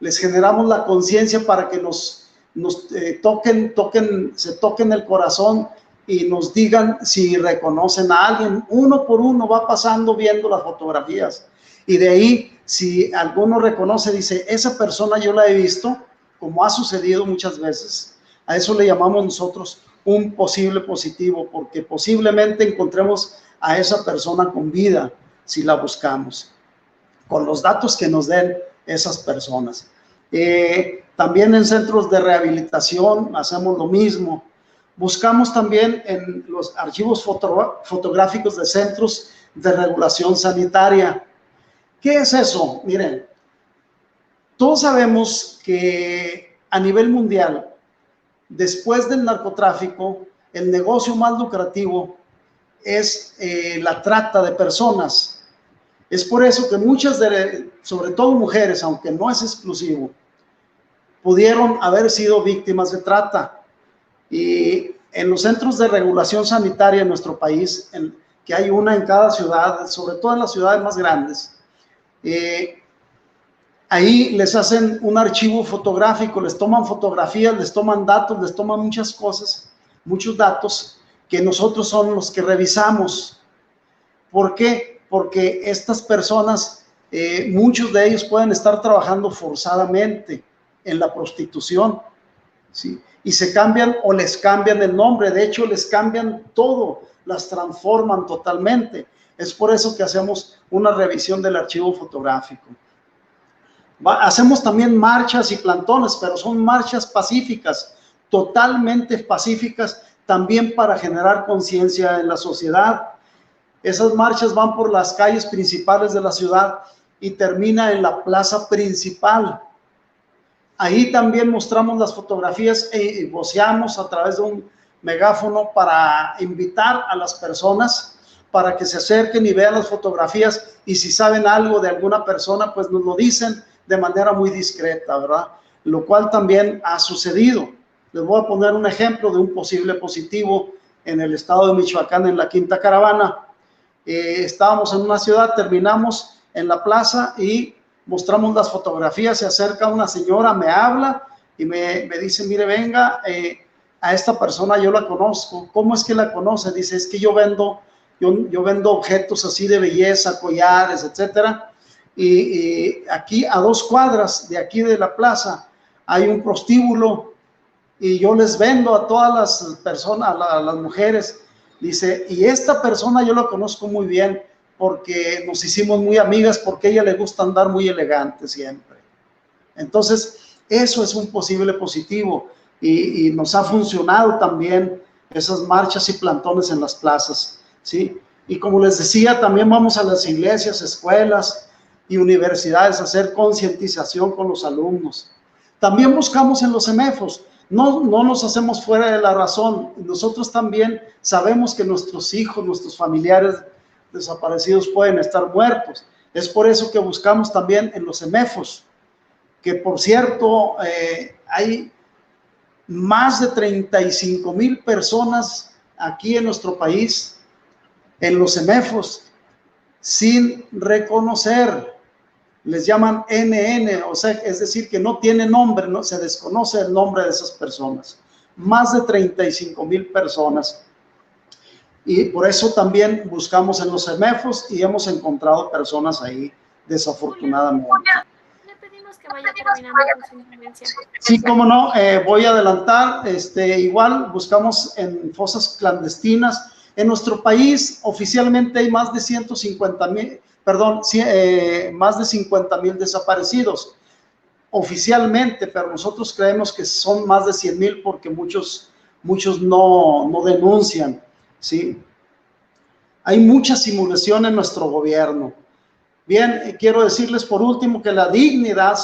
Les generamos la conciencia para que se toquen el corazón y nos digan si reconocen a alguien. Uno por uno va pasando viendo las fotografías. Y de ahí, si alguno reconoce, dice, esa persona yo la he visto, como ha sucedido muchas veces. A eso le llamamos nosotros un posible positivo, porque posiblemente encontremos a esa persona con vida si la buscamos, con los datos que nos den esas personas. También en centros de rehabilitación hacemos lo mismo. Buscamos también en los archivos fotográficos de centros de regulación sanitaria. ¿Qué es eso? Miren, todos sabemos que a nivel mundial, después del narcotráfico, el negocio más lucrativo es la trata de personas. Es por eso que muchas, sobre todo mujeres, aunque no es exclusivo, pudieron haber sido víctimas de trata. Y en los centros de regulación sanitaria en nuestro país, que hay una en cada ciudad, sobre todo en las ciudades más grandes, ahí les hacen un archivo fotográfico, les toman fotografías, les toman datos, les toman muchas cosas, muchos datos que nosotros son los que revisamos. ¿Por qué? Porque estas personas, muchos de ellos pueden estar trabajando forzadamente en la prostitución, ¿sí? Y se cambian o les cambian el nombre, de hecho les cambian todo, las transforman totalmente. Es por eso que hacemos una revisión del archivo fotográfico. Hacemos también marchas y plantones, pero son marchas pacíficas, totalmente pacíficas, también para generar conciencia en la sociedad. Esas marchas van por las calles principales de la ciudad y termina en la plaza principal. Ahí también mostramos las fotografías y voceamos a través de un megáfono para invitar a las personas para que se acerquen y vean las fotografías, y si saben algo de alguna persona, pues nos lo dicen de manera muy discreta, ¿verdad? Lo cual también ha sucedido. Les voy a poner un ejemplo de un posible positivo en el estado de Michoacán, en la Quinta Caravana. Estábamos en una ciudad, terminamos en la plaza y mostramos las fotografías, se acerca una señora, me habla y me dice, mire, venga, a esta persona yo la conozco. ¿Cómo es que la conoce? Dice, es que yo vendo objetos así de belleza, collares, etcétera. Y aquí a 2 cuadras de aquí de la plaza hay un prostíbulo y yo les vendo a todas las personas, a las mujeres. Dice, y esta persona yo la conozco muy bien porque nos hicimos muy amigas, porque a ella le gusta andar muy elegante siempre. Entonces, eso es un posible positivo y nos ha funcionado también esas marchas y plantones en las plazas, ¿sí? Y como les decía, también vamos a las iglesias, escuelas y universidades a hacer concientización con los alumnos. También buscamos en los CEMEFOS, no nos hacemos fuera de la razón. Nosotros también sabemos que nuestros hijos, nuestros familiares desaparecidos pueden estar muertos. Es por eso que buscamos también en los CEMEFOS, que por cierto, hay más de 35,000 personas aquí en nuestro país, en los CEMEFOS, sin reconocer. Les llaman NN, o sea, es decir, que no tiene nombre, no se desconoce el nombre de esas personas. más de 35,000 personas. Y por eso también buscamos en los CEMEFOS y hemos encontrado personas ahí, desafortunadamente. Le pedimos que vaya terminando con su intervención. Sí, cómo no, voy a adelantar. Igual buscamos en fosas clandestinas. En nuestro país oficialmente hay más de 150,000, perdón, más de 50,000 desaparecidos oficialmente, pero nosotros creemos que son más de 100,000 porque muchos no denuncian, ¿sí? Hay mucha simulación en nuestro gobierno. Bien, quiero decirles por último que la dignidad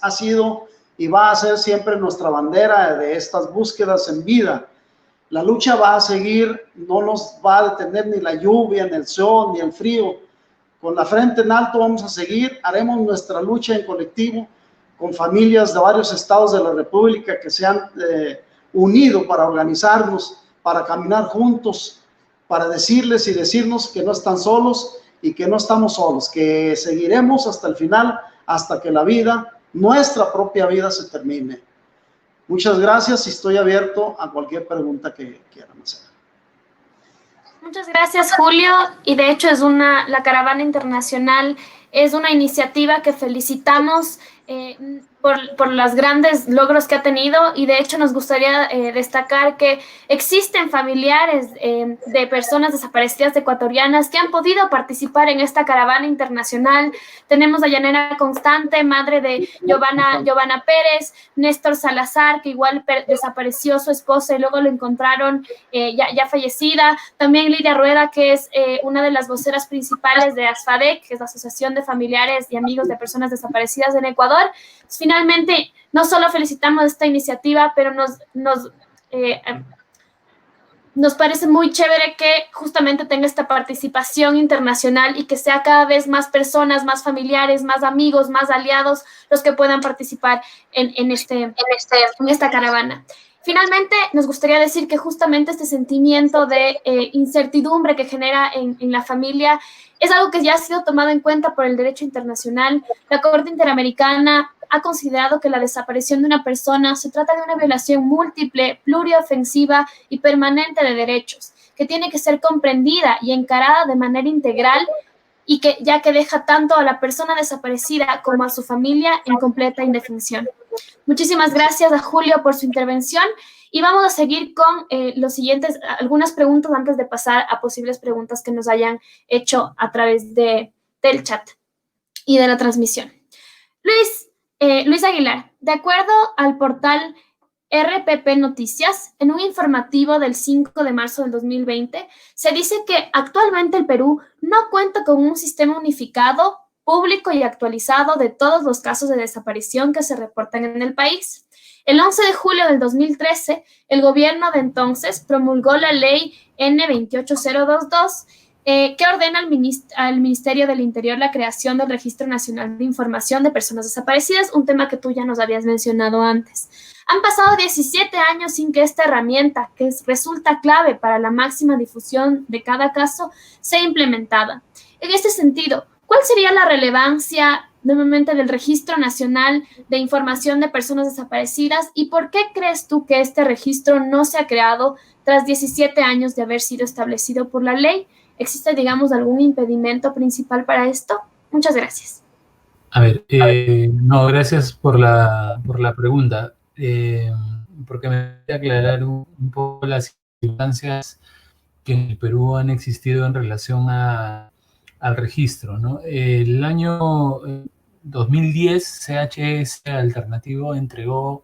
ha sido y va a ser siempre nuestra bandera de estas búsquedas en vida. La lucha va a seguir, no nos va a detener ni la lluvia, ni el sol, ni el frío. Con la frente en alto vamos a seguir, haremos nuestra lucha en colectivo con familias de varios estados de la República que se han unido para organizarnos, para caminar juntos, para decirles y decirnos que no están solos y que no estamos solos, que seguiremos hasta el final, hasta que la vida, nuestra propia vida, se termine. Muchas gracias y estoy abierto a cualquier pregunta que quieran hacer. Muchas gracias, Julio. Y de hecho la Caravana Internacional es una iniciativa que felicitamos por los grandes logros que ha tenido, y de hecho nos gustaría destacar que existen familiares de personas desaparecidas ecuatorianas que han podido participar en esta caravana internacional. Tenemos a Yanera Constante, madre de Giovanna Pérez, Néstor Salazar, que igual desapareció su esposa y luego lo encontraron ya fallecida. También Lidia Rueda, que es una de las voceras principales de ASFADEC, que es la Asociación de Familiares y Amigos de Personas Desaparecidas en Ecuador. Finalmente, no solo felicitamos esta iniciativa, pero nos parece muy chévere que justamente tenga esta participación internacional y que sea cada vez más personas, más familiares, más amigos, más aliados los que puedan participar en esta caravana. Finalmente, nos gustaría decir que justamente este sentimiento de incertidumbre que genera en la familia es algo que ya ha sido tomado en cuenta por el derecho internacional. La Corte Interamericana ha considerado que la desaparición de una persona se trata de una violación múltiple, pluriofensiva y permanente de derechos, que tiene que ser comprendida y encarada de manera integral, y que ya que deja tanto a la persona desaparecida como a su familia en completa indefensión. Muchísimas gracias a Julio por su intervención, y vamos a seguir con los siguientes, algunas preguntas antes de pasar a posibles preguntas que nos hayan hecho a través del chat y de la transmisión. Luis Aguilar, de acuerdo al portal RPP Noticias, en un informativo del 5 de marzo del 2020, se dice que actualmente el Perú no cuenta con un sistema unificado, público y actualizado de todos los casos de desaparición que se reportan en el país. El 11 de julio del 2013, el gobierno de entonces promulgó la ley N28022, que ordena al Ministerio del Interior la creación del Registro Nacional de Información de Personas Desaparecidas, un tema que tú ya nos habías mencionado antes. Han pasado 17 años sin que esta herramienta, que resulta clave para la máxima difusión de cada caso, sea implementada. En este sentido, ¿cuál sería la relevancia nuevamente del Registro Nacional de Información de Personas Desaparecidas, y por qué crees tú que este registro no se ha creado tras 17 años de haber sido establecido por la ley? ¿Existe, digamos, algún impedimento principal para esto? Muchas gracias. A ver, no, gracias por la pregunta, porque me voy a aclarar un poco las circunstancias que en el Perú han existido en relación al registro, ¿no? El año 2010, CHS Alternativo entregó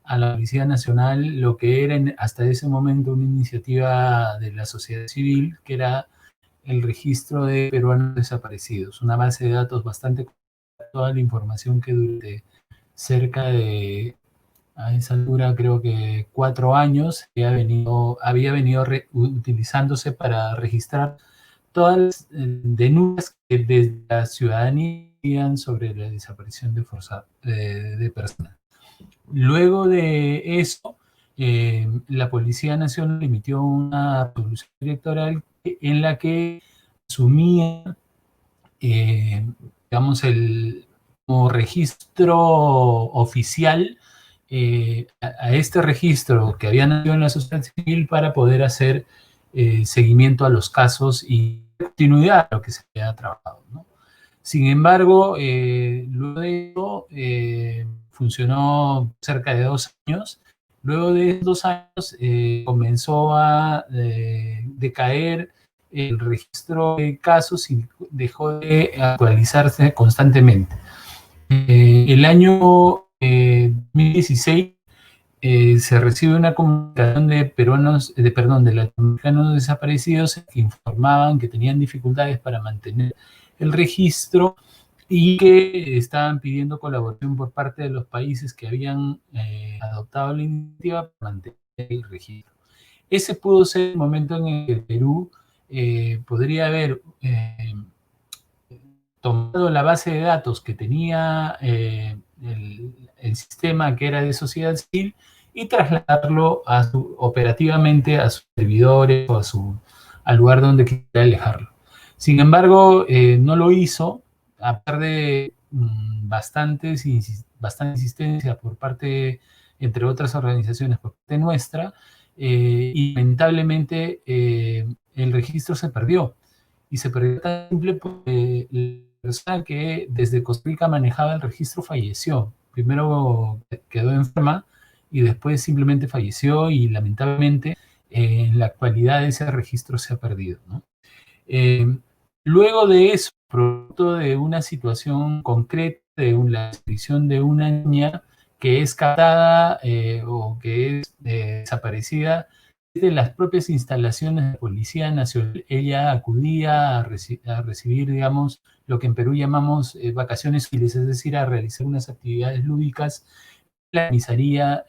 a la Policía Nacional lo que era hasta ese momento una iniciativa de la sociedad civil, que era el registro de peruanos desaparecidos, una base de datos bastante completa, toda la información que durante cerca de, a esa altura, creo que 4 años, había venido utilizándose para registrar todas las denuncias que desde la ciudadanía sobre la desaparición de personas. Luego de eso, la Policía Nacional emitió una resolución electoral en la que asumía, digamos, como registro oficial a este registro que había nacido en la sociedad civil para poder hacer seguimiento a los casos y continuidad a lo que se había trabajado, ¿no? Sin embargo, luego de eso funcionó cerca de 2 años. Luego de 2 años comenzó a decaer el registro de casos y dejó de actualizarse constantemente. El año 2016 se recibe una comunicación de latinoamericanos desaparecidos que informaban que tenían dificultades para mantener el registro y que estaban pidiendo colaboración por parte de los países que habían adoptado la iniciativa para mantener el registro. Ese pudo ser el momento en el que el Perú podría haber tomado la base de datos que tenía el sistema que era de sociedad civil y trasladarlo operativamente a sus servidores o al lugar donde quisiera alejarlo. Sin embargo, no lo hizo, a pesar de bastante insistencia por parte, entre otras organizaciones, por parte nuestra, y lamentablemente el registro se perdió. Y se perdió tan simple porque la persona que desde Costa Rica manejaba el registro falleció. Primero quedó enferma y después simplemente falleció y lamentablemente en la actualidad ese registro se ha perdido, ¿no? Luego de eso, producto de una situación concreta, de la desaparición de una niña que es captada o que es desaparecida de las propias instalaciones de Policía Nacional, ella acudía a recibir, digamos, lo que en Perú llamamos vacaciones útiles, es decir, a realizar unas actividades lúdicas en la comisaría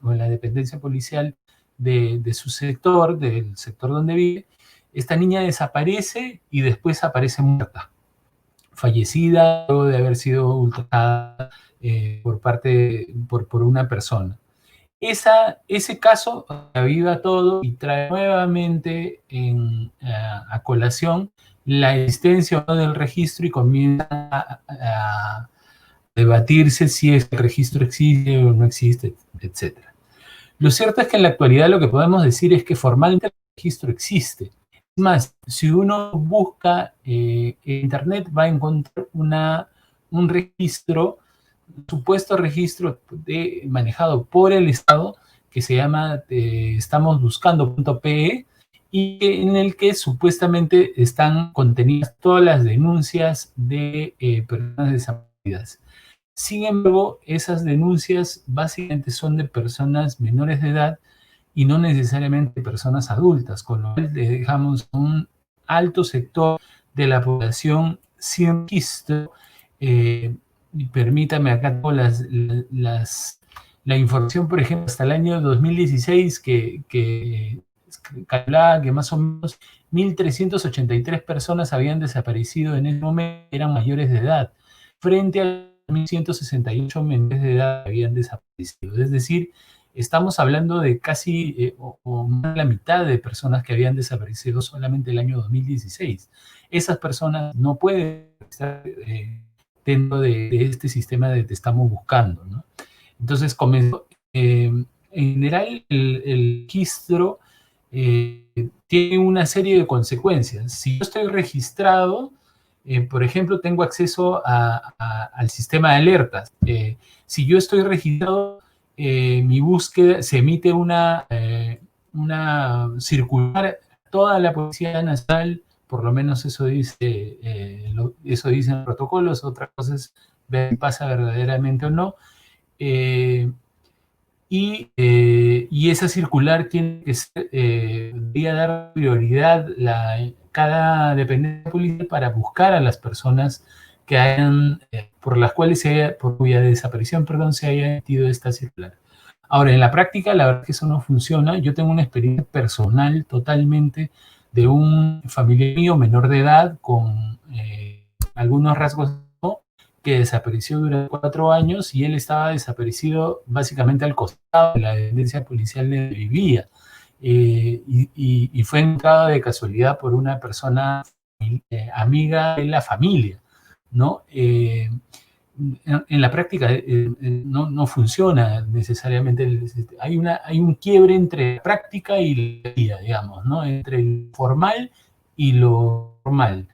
o en la dependencia policial de su sector, del sector donde vive. Esta niña desaparece y después aparece muerta, fallecida luego de haber sido ultrajada por una persona. Ese caso aviva todo y trae nuevamente a colación la existencia o no del registro y comienza a debatirse si el registro existe o no existe, etc. Lo cierto es que en la actualidad lo que podemos decir es que formalmente el registro existe. Es más, si uno busca en internet va a encontrar un registro, un supuesto registro manejado por el Estado que se llama estamosbuscando.pe y en el que supuestamente están contenidas todas las denuncias de personas desaparecidas. Sin embargo, esas denuncias básicamente son de personas menores de edad y no necesariamente personas adultas, con lo cual dejamos un alto sector de la población sin registro. Y permítame acá tengo la información, por ejemplo, hasta el año 2016 que hablaba que más o menos 1.383 personas habían desaparecido en ese momento, eran mayores de edad, frente a 1.168 menores de edad que habían desaparecido. Es decir, estamos hablando de casi o más de la mitad de personas que habían desaparecido solamente el año 2016. Esas personas no pueden estar dentro de este sistema de Te Estamos Buscando, ¿no? Entonces, en general, el registro tiene una serie de consecuencias. Si yo estoy registrado, por ejemplo, tengo acceso al sistema de alertas. Si yo estoy registrado, mi búsqueda, se emite una circular a toda la Policía Nacional, por lo menos eso dicen los protocolos, otra cosa es ver si pasa verdaderamente o no. Y esa circular tiene que ser, debería dar prioridad cada dependencia policial para buscar a las personas que hayan, por cuya desaparición, se haya emitido esta circular. Ahora, en la práctica, la verdad es que eso no funciona. Yo tengo una experiencia personal totalmente de un familiar mío menor de edad con algunos rasgos que desapareció durante 4 años y él estaba desaparecido básicamente al costado de la dependencia policial donde vivía. Y fue encontrado de casualidad por una persona amiga de la familia, ¿no? en la práctica no funciona necesariamente. Hay un quiebre entre la práctica y la vida, digamos, ¿no? Entre lo formal y lo formal.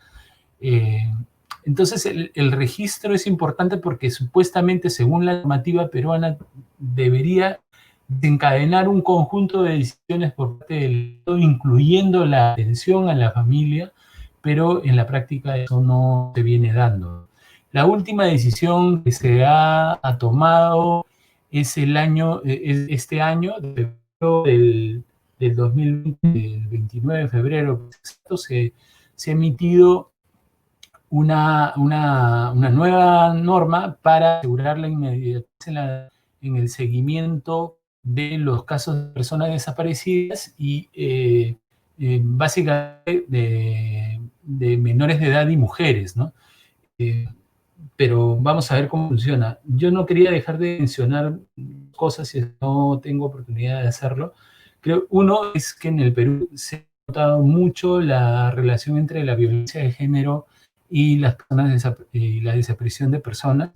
Entonces, el registro es importante porque supuestamente, según la normativa peruana, debería desencadenar un conjunto de decisiones por parte del Estado, incluyendo la atención a la familia, pero en la práctica eso no se viene dando. La última decisión que se ha tomado es este año, de febrero del 2020, el 29 de febrero, se ha emitido una nueva norma para asegurar la inmediatez en el seguimiento de los casos de personas desaparecidas y básicamente de menores de edad y mujeres, ¿no? Pero vamos a ver cómo funciona. Yo no quería dejar de mencionar cosas si no tengo oportunidad de hacerlo. Creo, uno es que en el Perú se ha notado mucho la relación entre la violencia de género y la desaparición de personas,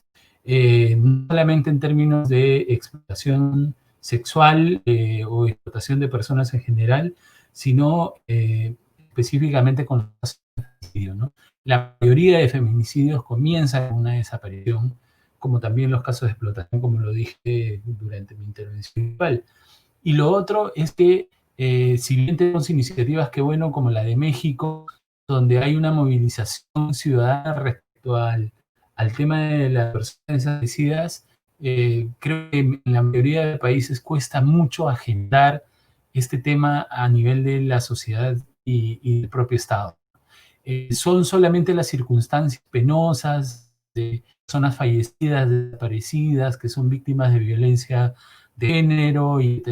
no solamente en términos de explotación sexual o explotación de personas en general, sino específicamente con los casos de feminicidio, ¿no? La mayoría de feminicidios comienzan con una desaparición, como también los casos de explotación, como lo dije durante mi intervención principal. Y lo otro es que, si bien tenemos iniciativas que bueno, como la de México, donde hay una movilización ciudadana respecto al tema de las personas desaparecidas, creo que en la mayoría de países cuesta mucho agendar este tema a nivel de la sociedad y del propio Estado. Son solamente las circunstancias penosas de personas fallecidas, desaparecidas, que son víctimas de violencia de género y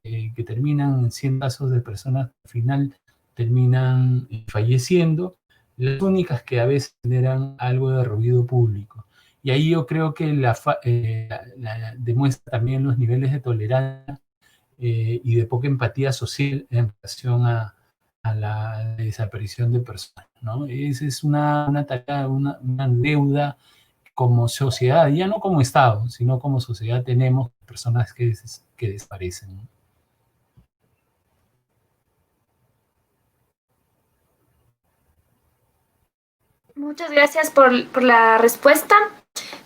que terminan siendo casos de personas que al final terminan falleciendo, las únicas que a veces generan algo de ruido público. Y ahí yo creo que demuestra también los niveles de tolerancia y de poca empatía social en relación a la desaparición de personas, ¿no? Esa es una tarea, una deuda como sociedad, ya no como Estado, sino como sociedad tenemos personas que desaparecen, ¿no? Muchas gracias por la respuesta.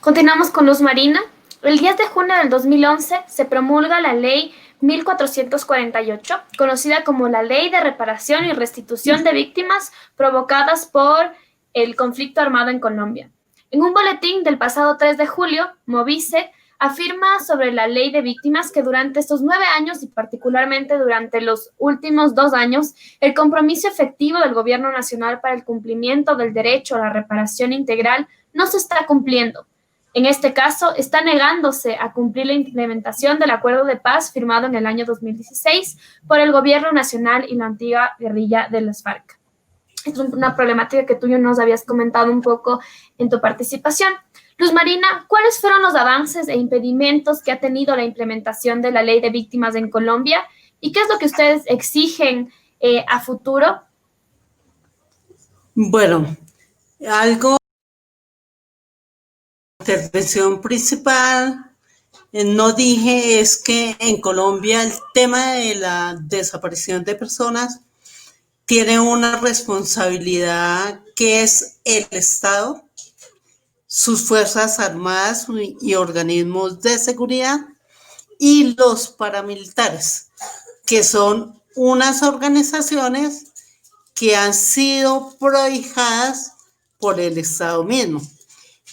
Continuamos con Luz Marina. El 10 de junio del 2011 se promulga la Ley 1448, conocida como la Ley de Reparación y Restitución de Víctimas provocadas por el conflicto armado en Colombia. En un boletín del pasado 3 de julio, Movice afirma sobre la Ley de Víctimas que durante estos 9 años y particularmente durante los últimos 2 años, el compromiso efectivo del Gobierno Nacional para el cumplimiento del derecho a la reparación integral no se está cumpliendo. En este caso, está negándose a cumplir la implementación del acuerdo de paz firmado en el año 2016 por el Gobierno Nacional y la antigua guerrilla de las FARC. Es una problemática que tú ya nos habías comentado un poco en tu participación. Luz Marina, ¿cuáles fueron los avances e impedimentos que ha tenido la implementación de la Ley de Víctimas en Colombia? ¿Y qué es lo que ustedes exigen a futuro? Bueno, algo intervención principal no dije es que en Colombia el tema de la desaparición de personas tiene una responsabilidad que es el Estado, sus Fuerzas Armadas y organismos de seguridad y los paramilitares, que son unas organizaciones que han sido prohijadas por el Estado mismo.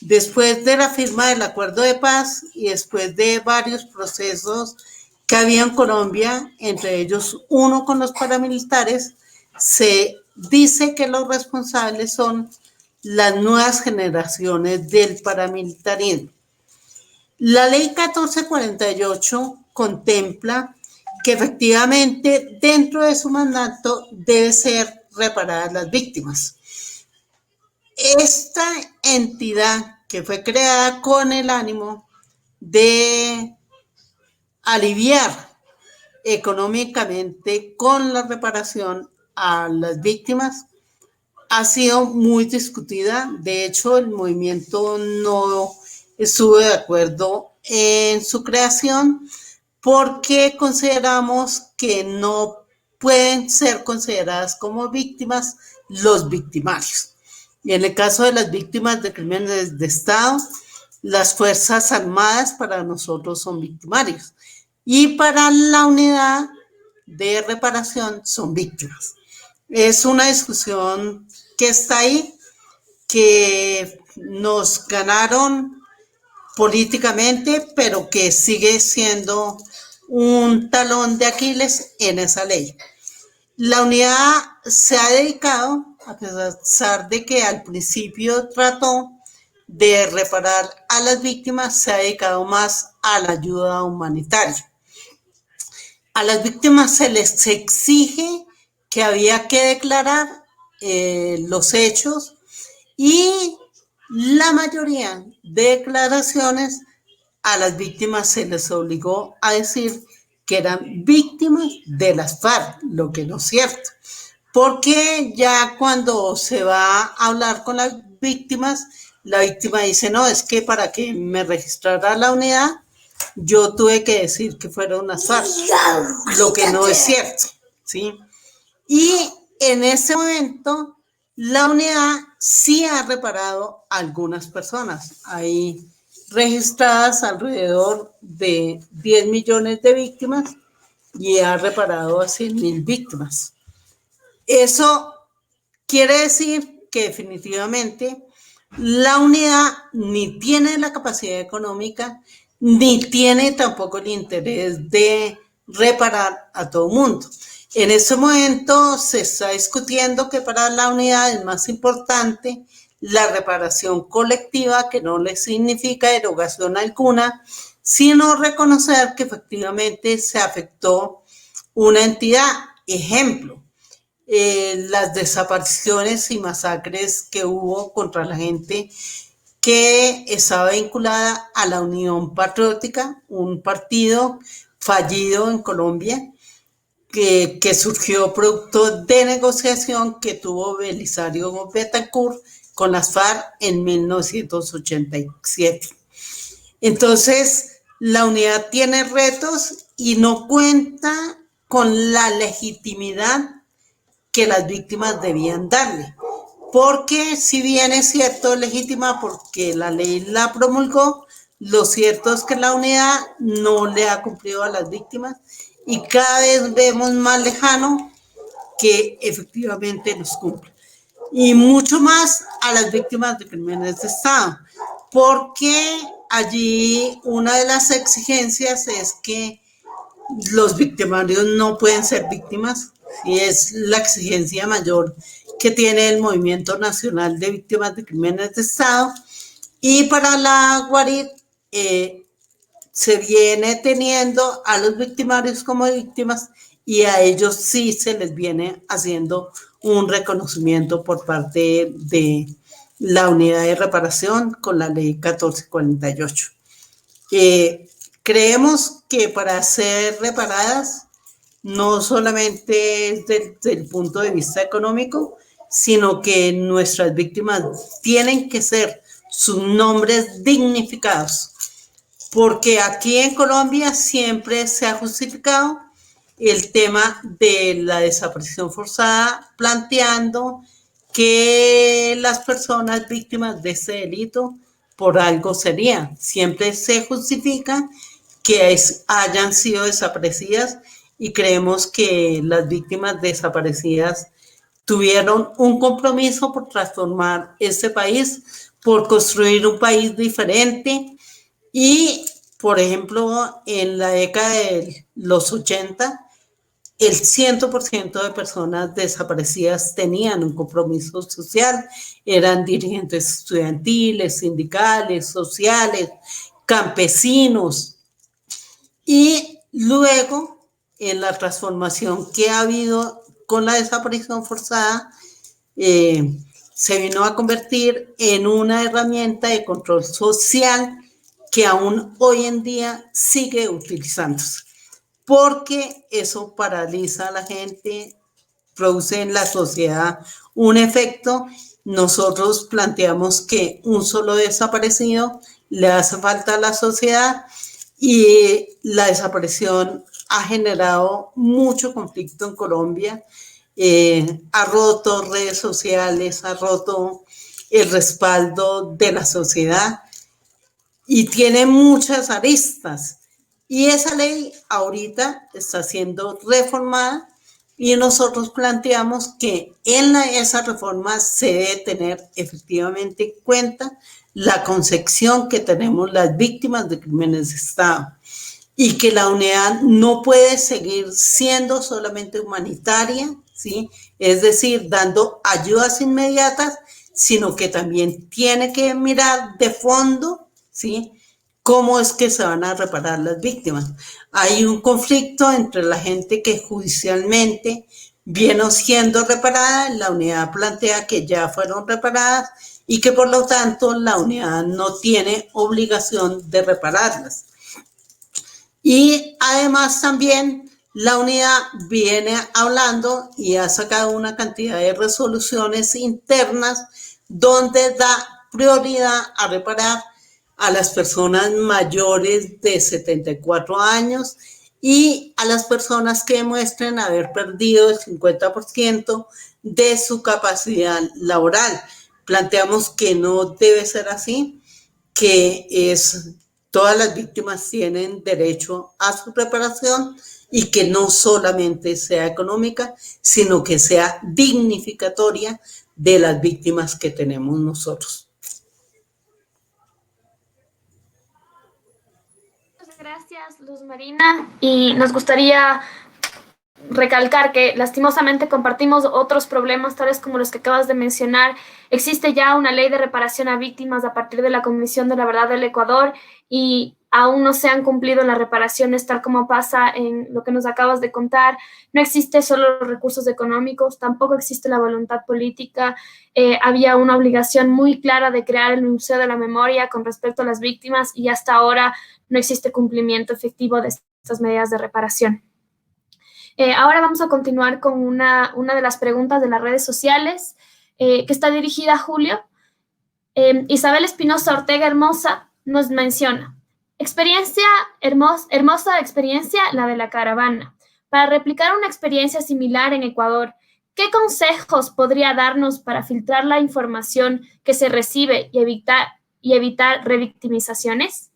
Después de la firma del acuerdo de paz y después de varios procesos que había en Colombia, entre ellos uno con los paramilitares, se dice que los responsables son las nuevas generaciones del paramilitarismo. La ley 1448 contempla que efectivamente dentro de su mandato debe ser reparadas las víctimas. Esta entidad que fue creada con el ánimo de aliviar económicamente con la reparación a las víctimas ha sido muy discutida. De hecho, el movimiento no estuve de acuerdo en su creación porque consideramos que no pueden ser consideradas como víctimas los victimarios. Y en el caso de las víctimas de crímenes de Estado, las Fuerzas Armadas para nosotros son victimarios y para la unidad de reparación son víctimas. Es una discusión que está ahí, que nos ganaron políticamente, pero que sigue siendo un talón de Aquiles en esa ley. La unidad se ha dedicado, a pesar de que al principio trató de reparar a las víctimas, se ha dedicado más a la ayuda humanitaria. A las víctimas se les exige que había que declarar los hechos y la mayoría de declaraciones a las víctimas se les obligó a decir que eran víctimas de las FARC, lo que no es cierto. Porque ya cuando se va a hablar con las víctimas, la víctima dice, no, es que para que me registrara la unidad, yo tuve que decir que fueron las FARC, lo que no es cierto, ¿sí? Y en ese momento, la unidad sí ha reparado a algunas personas. Hay registradas alrededor de 10 millones de víctimas y ha reparado a 100.000 víctimas. Eso quiere decir que definitivamente la unidad ni tiene la capacidad económica, ni tiene tampoco el interés de reparar a todo el mundo. En este momento se está discutiendo que para la unidad es más importante la reparación colectiva, que no le significa derogación alguna, sino reconocer que efectivamente se afectó una entidad. Ejemplo, las desapariciones y masacres que hubo contra la gente que estaba vinculada a la Unión Patriótica, un partido fallido en Colombia, que surgió producto de negociación que tuvo Belisario Betancourt con las FARC en 1987. Entonces, la unidad tiene retos y no cuenta con la legitimidad que las víctimas debían darle. Porque si bien es cierto, legítima porque la ley la promulgó, lo cierto es que la unidad no le ha cumplido a las víctimas y cada vez vemos más lejano que efectivamente los cumple. Y mucho más a las víctimas de crímenes de Estado, porque allí una de las exigencias es que los victimarios no pueden ser víctimas, y es la exigencia mayor que tiene el Movimiento Nacional de Víctimas de Crímenes de Estado. Y para la Guarit se viene teniendo a los victimarios como víctimas y a ellos sí se les viene haciendo un reconocimiento por parte de la unidad de reparación con la ley 1448. Creemos que para ser reparadas no solamente desde el punto de vista económico, sino que nuestras víctimas tienen que ser sus nombres dignificados, porque aquí en Colombia siempre se ha justificado el tema de la desaparición forzada, planteando que las personas víctimas de ese delito por algo serían. Siempre se justifica que hayan sido desaparecidas y creemos que las víctimas desaparecidas tuvieron un compromiso por transformar este país, por construir un país diferente y, por ejemplo, en la década de los 80, el 100% de personas desaparecidas tenían un compromiso social, eran dirigentes estudiantiles, sindicales, sociales, campesinos. Y luego, en la transformación que ha habido con la desaparición forzada, se vino a convertir en una herramienta de control social que aún hoy en día sigue utilizándose, porque eso paraliza a la gente, produce en la sociedad un efecto nosotros planteamos que un solo desaparecido le hace falta a la sociedad y la desaparición ha generado mucho conflicto en Colombia. Ha roto redes sociales, ha roto el respaldo de la sociedad y tiene muchas aristas. Y esa ley ahorita está siendo reformada y nosotros planteamos que en esa reforma se debe tener efectivamente en cuenta la concepción que tenemos las víctimas de crímenes de Estado y que la unidad no puede seguir siendo solamente humanitaria, ¿sí? Es decir, dando ayudas inmediatas, sino que también tiene que mirar de fondo, ¿sí?, cómo es que se van a reparar las víctimas. Hay un conflicto entre la gente que judicialmente viene siendo reparada, la unidad plantea que ya fueron reparadas y que por lo tanto la unidad no tiene obligación de repararlas. Y además también la unidad viene hablando y ha sacado una cantidad de resoluciones internas donde da prioridad a reparar a las personas mayores de 74 años y a las personas que demuestren haber perdido el 50% de su capacidad laboral. Planteamos que no debe ser así, que todas las víctimas tienen derecho a su reparación y que no solamente sea económica, sino que sea dignificatoria de las víctimas que tenemos nosotros. Muchas gracias, Luz Marina, y nos gustaría recalcar que lastimosamente compartimos otros problemas, tales como los que acabas de mencionar. Existe ya una ley de reparación a víctimas a partir de la Comisión de la Verdad del Ecuador y aún no se han cumplido las reparaciones tal como pasa en lo que nos acabas de contar. No existe solo los recursos económicos, tampoco existe la voluntad política. Había una obligación muy clara de crear el Museo de la Memoria con respecto a las víctimas y hasta ahora no existe cumplimiento efectivo de estas medidas de reparación. Ahora vamos a continuar con una de las preguntas de las redes sociales que está dirigida a Julio. Isabel Espinosa Ortega Hermosa nos menciona: hermosa experiencia la de la caravana. Para replicar una experiencia similar en Ecuador, ¿qué consejos podría darnos para filtrar la información que se recibe y evitar revictimizaciones?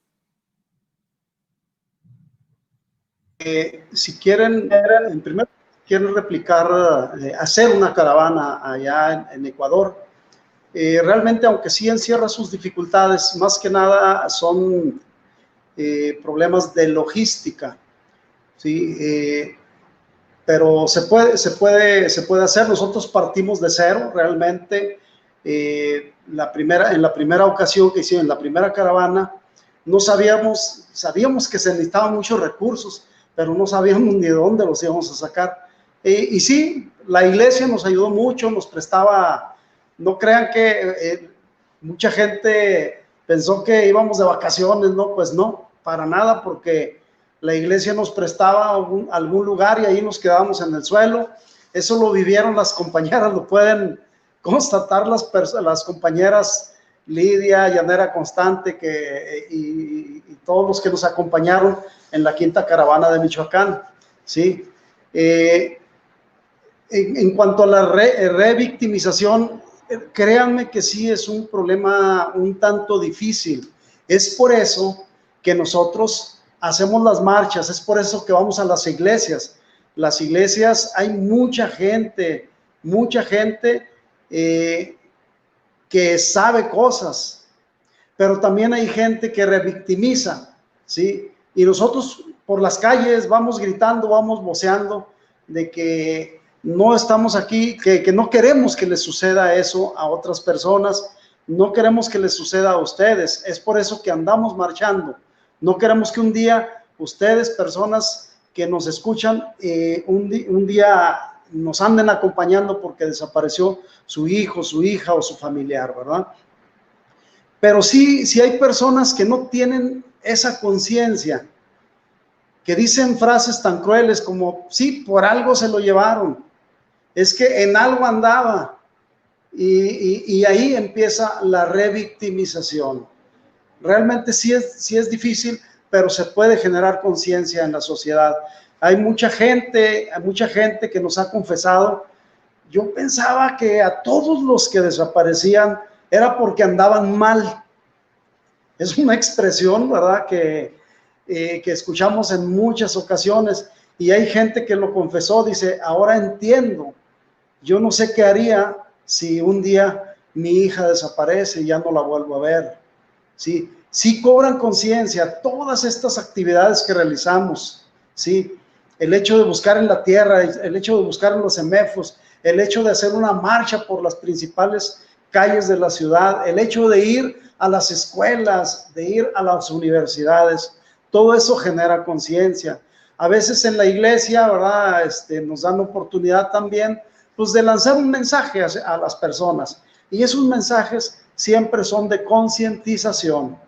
Si quieren, en primer lugar, quieren replicar, hacer una caravana allá en Ecuador, realmente, aunque sí encierra sus dificultades, más que nada son problemas de logística, ¿sí? Pero se puede hacer. Nosotros partimos de cero, realmente. En la primera ocasión que hicieron, en la primera caravana, no sabíamos que se necesitaban muchos recursos, pero no sabíamos ni de dónde los íbamos a sacar. Y sí, la iglesia nos ayudó mucho, nos prestaba. No crean que mucha gente pensó que íbamos de vacaciones, ¿no? Pues no, para nada, porque la iglesia nos prestaba algún lugar y ahí nos quedábamos en el suelo. Eso lo vivieron las compañeras, lo pueden constatar las compañeras Lidia, Yanera Constante y todos los que nos acompañaron en la quinta caravana de Michoacán, ¿sí? En cuanto a la revictimización, créanme que sí es un problema un tanto difícil. Es por eso que nosotros hacemos las marchas, es por eso que vamos a las iglesias. Las iglesias, hay mucha gente que sabe cosas, pero también hay gente que revictimiza, ¿sí? Y nosotros por las calles vamos gritando, vamos voceando de que no estamos aquí, que no queremos que les suceda eso a otras personas, no queremos que les suceda a ustedes. Es por eso que andamos marchando. No queremos que un día ustedes, personas que nos escuchan, un día nos anden acompañando porque desapareció su hijo, su hija o su familiar, ¿verdad? Pero sí hay personas que no tienen esa conciencia, que dicen frases tan crueles como: sí, por algo se lo llevaron, es que en algo andaba, Y ahí empieza la revictimización. Realmente sí es difícil, pero se puede generar conciencia en la sociedad. Hay mucha gente que nos ha confesado: yo pensaba que a todos los que desaparecían era porque andaban mal. Es una expresión, ¿verdad?, que escuchamos en muchas ocasiones, y hay gente que lo confesó, dice: ahora entiendo, yo no sé qué haría si un día mi hija desaparece y ya no la vuelvo a ver. Sí, sí cobran conciencia todas estas actividades que realizamos, sí, el hecho de buscar en la tierra, el hecho de buscar en los CEMEFOS, el hecho de hacer una marcha por las principales calles de la ciudad, el hecho de ir a las escuelas, de ir a las universidades, todo eso genera conciencia. A veces en la iglesia, ¿verdad?, nos dan oportunidad también, pues, de lanzar un mensaje a las personas, y esos mensajes siempre son de concientización.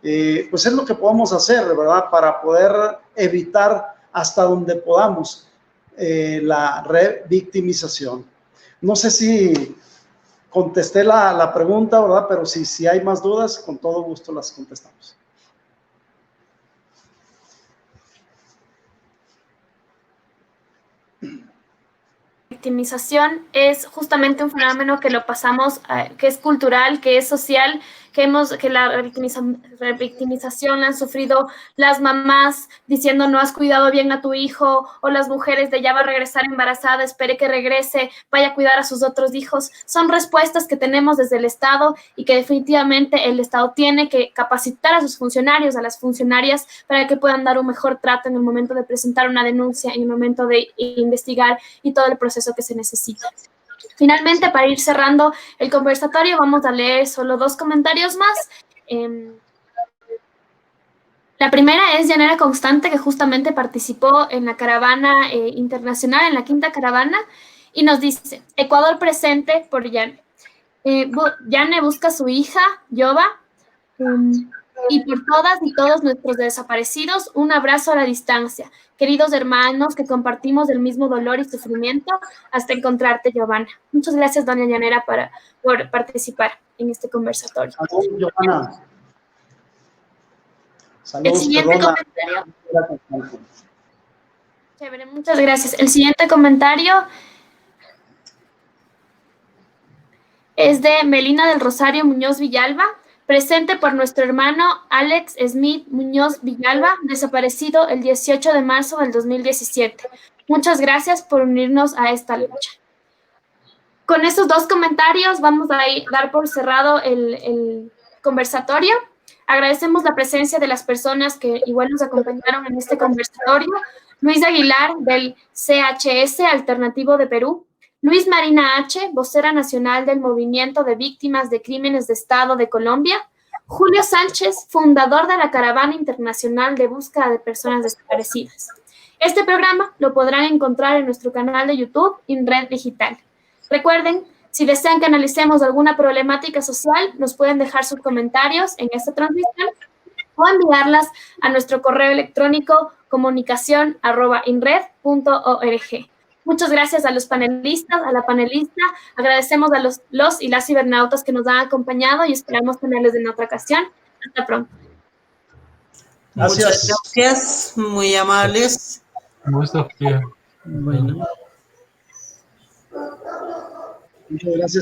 Pues es lo que podemos hacer, ¿verdad?, para poder evitar hasta donde podamos la revictimización. No sé si contesté la pregunta, ¿verdad?, pero si hay más dudas, con todo gusto las contestamos. Victimización es justamente un fenómeno que lo pasamos, que es cultural, que es social, que la revictimización la han sufrido las mamás diciendo no has cuidado bien a tu hijo, o las mujeres de ya va a regresar embarazada, espere que regrese, vaya a cuidar a sus otros hijos. Son respuestas que tenemos desde el Estado y que definitivamente el Estado tiene que capacitar a sus funcionarios, a las funcionarias, para que puedan dar un mejor trato en el momento de presentar una denuncia, en el momento de investigar y todo el proceso que se necesita. Finalmente, para ir cerrando el conversatorio, vamos a leer solo 2 comentarios más. La primera es Yanera Constante, que justamente participó en la caravana internacional, en la 5ª caravana, y nos dice: Ecuador presente por Yane. Yane busca a su hija, Yoba, y por todas y todos nuestros desaparecidos, un abrazo a la distancia. Queridos hermanos que compartimos el mismo dolor y sufrimiento, hasta encontrarte, Giovanna. Muchas gracias, doña Yanera, por participar en este conversatorio. Saludos, Giovanna. Saludos, el siguiente comentario. Chévere, muchas gracias. El siguiente comentario es de Melina del Rosario Muñoz Villalba, presente por nuestro hermano Alex Smith Muñoz Villalba, desaparecido el 18 de marzo del 2017. Muchas gracias por unirnos a esta lucha. Con estos 2 comentarios vamos a dar por cerrado el conversatorio. Agradecemos la presencia de las personas que igual nos acompañaron en este conversatorio. Luis Aguilar, del CHS Alternativo de Perú. Luis Marina H., vocera nacional del Movimiento de Víctimas de Crímenes de Estado de Colombia. Julio Sánchez, fundador de la Caravana Internacional de Búsqueda de Personas Desaparecidas. Este programa lo podrán encontrar en nuestro canal de YouTube, INRED Digital. Recuerden, si desean que analicemos alguna problemática social, nos pueden dejar sus comentarios en esta transmisión o enviarlas a nuestro correo electrónico comunicación@inred.org. Muchas gracias a los panelistas, a la panelista. Agradecemos a los y las cibernautas que nos han acompañado y esperamos tenerles en otra ocasión. Hasta pronto. Muchas gracias, muy amables. Un gusto. Bueno. Muchas gracias.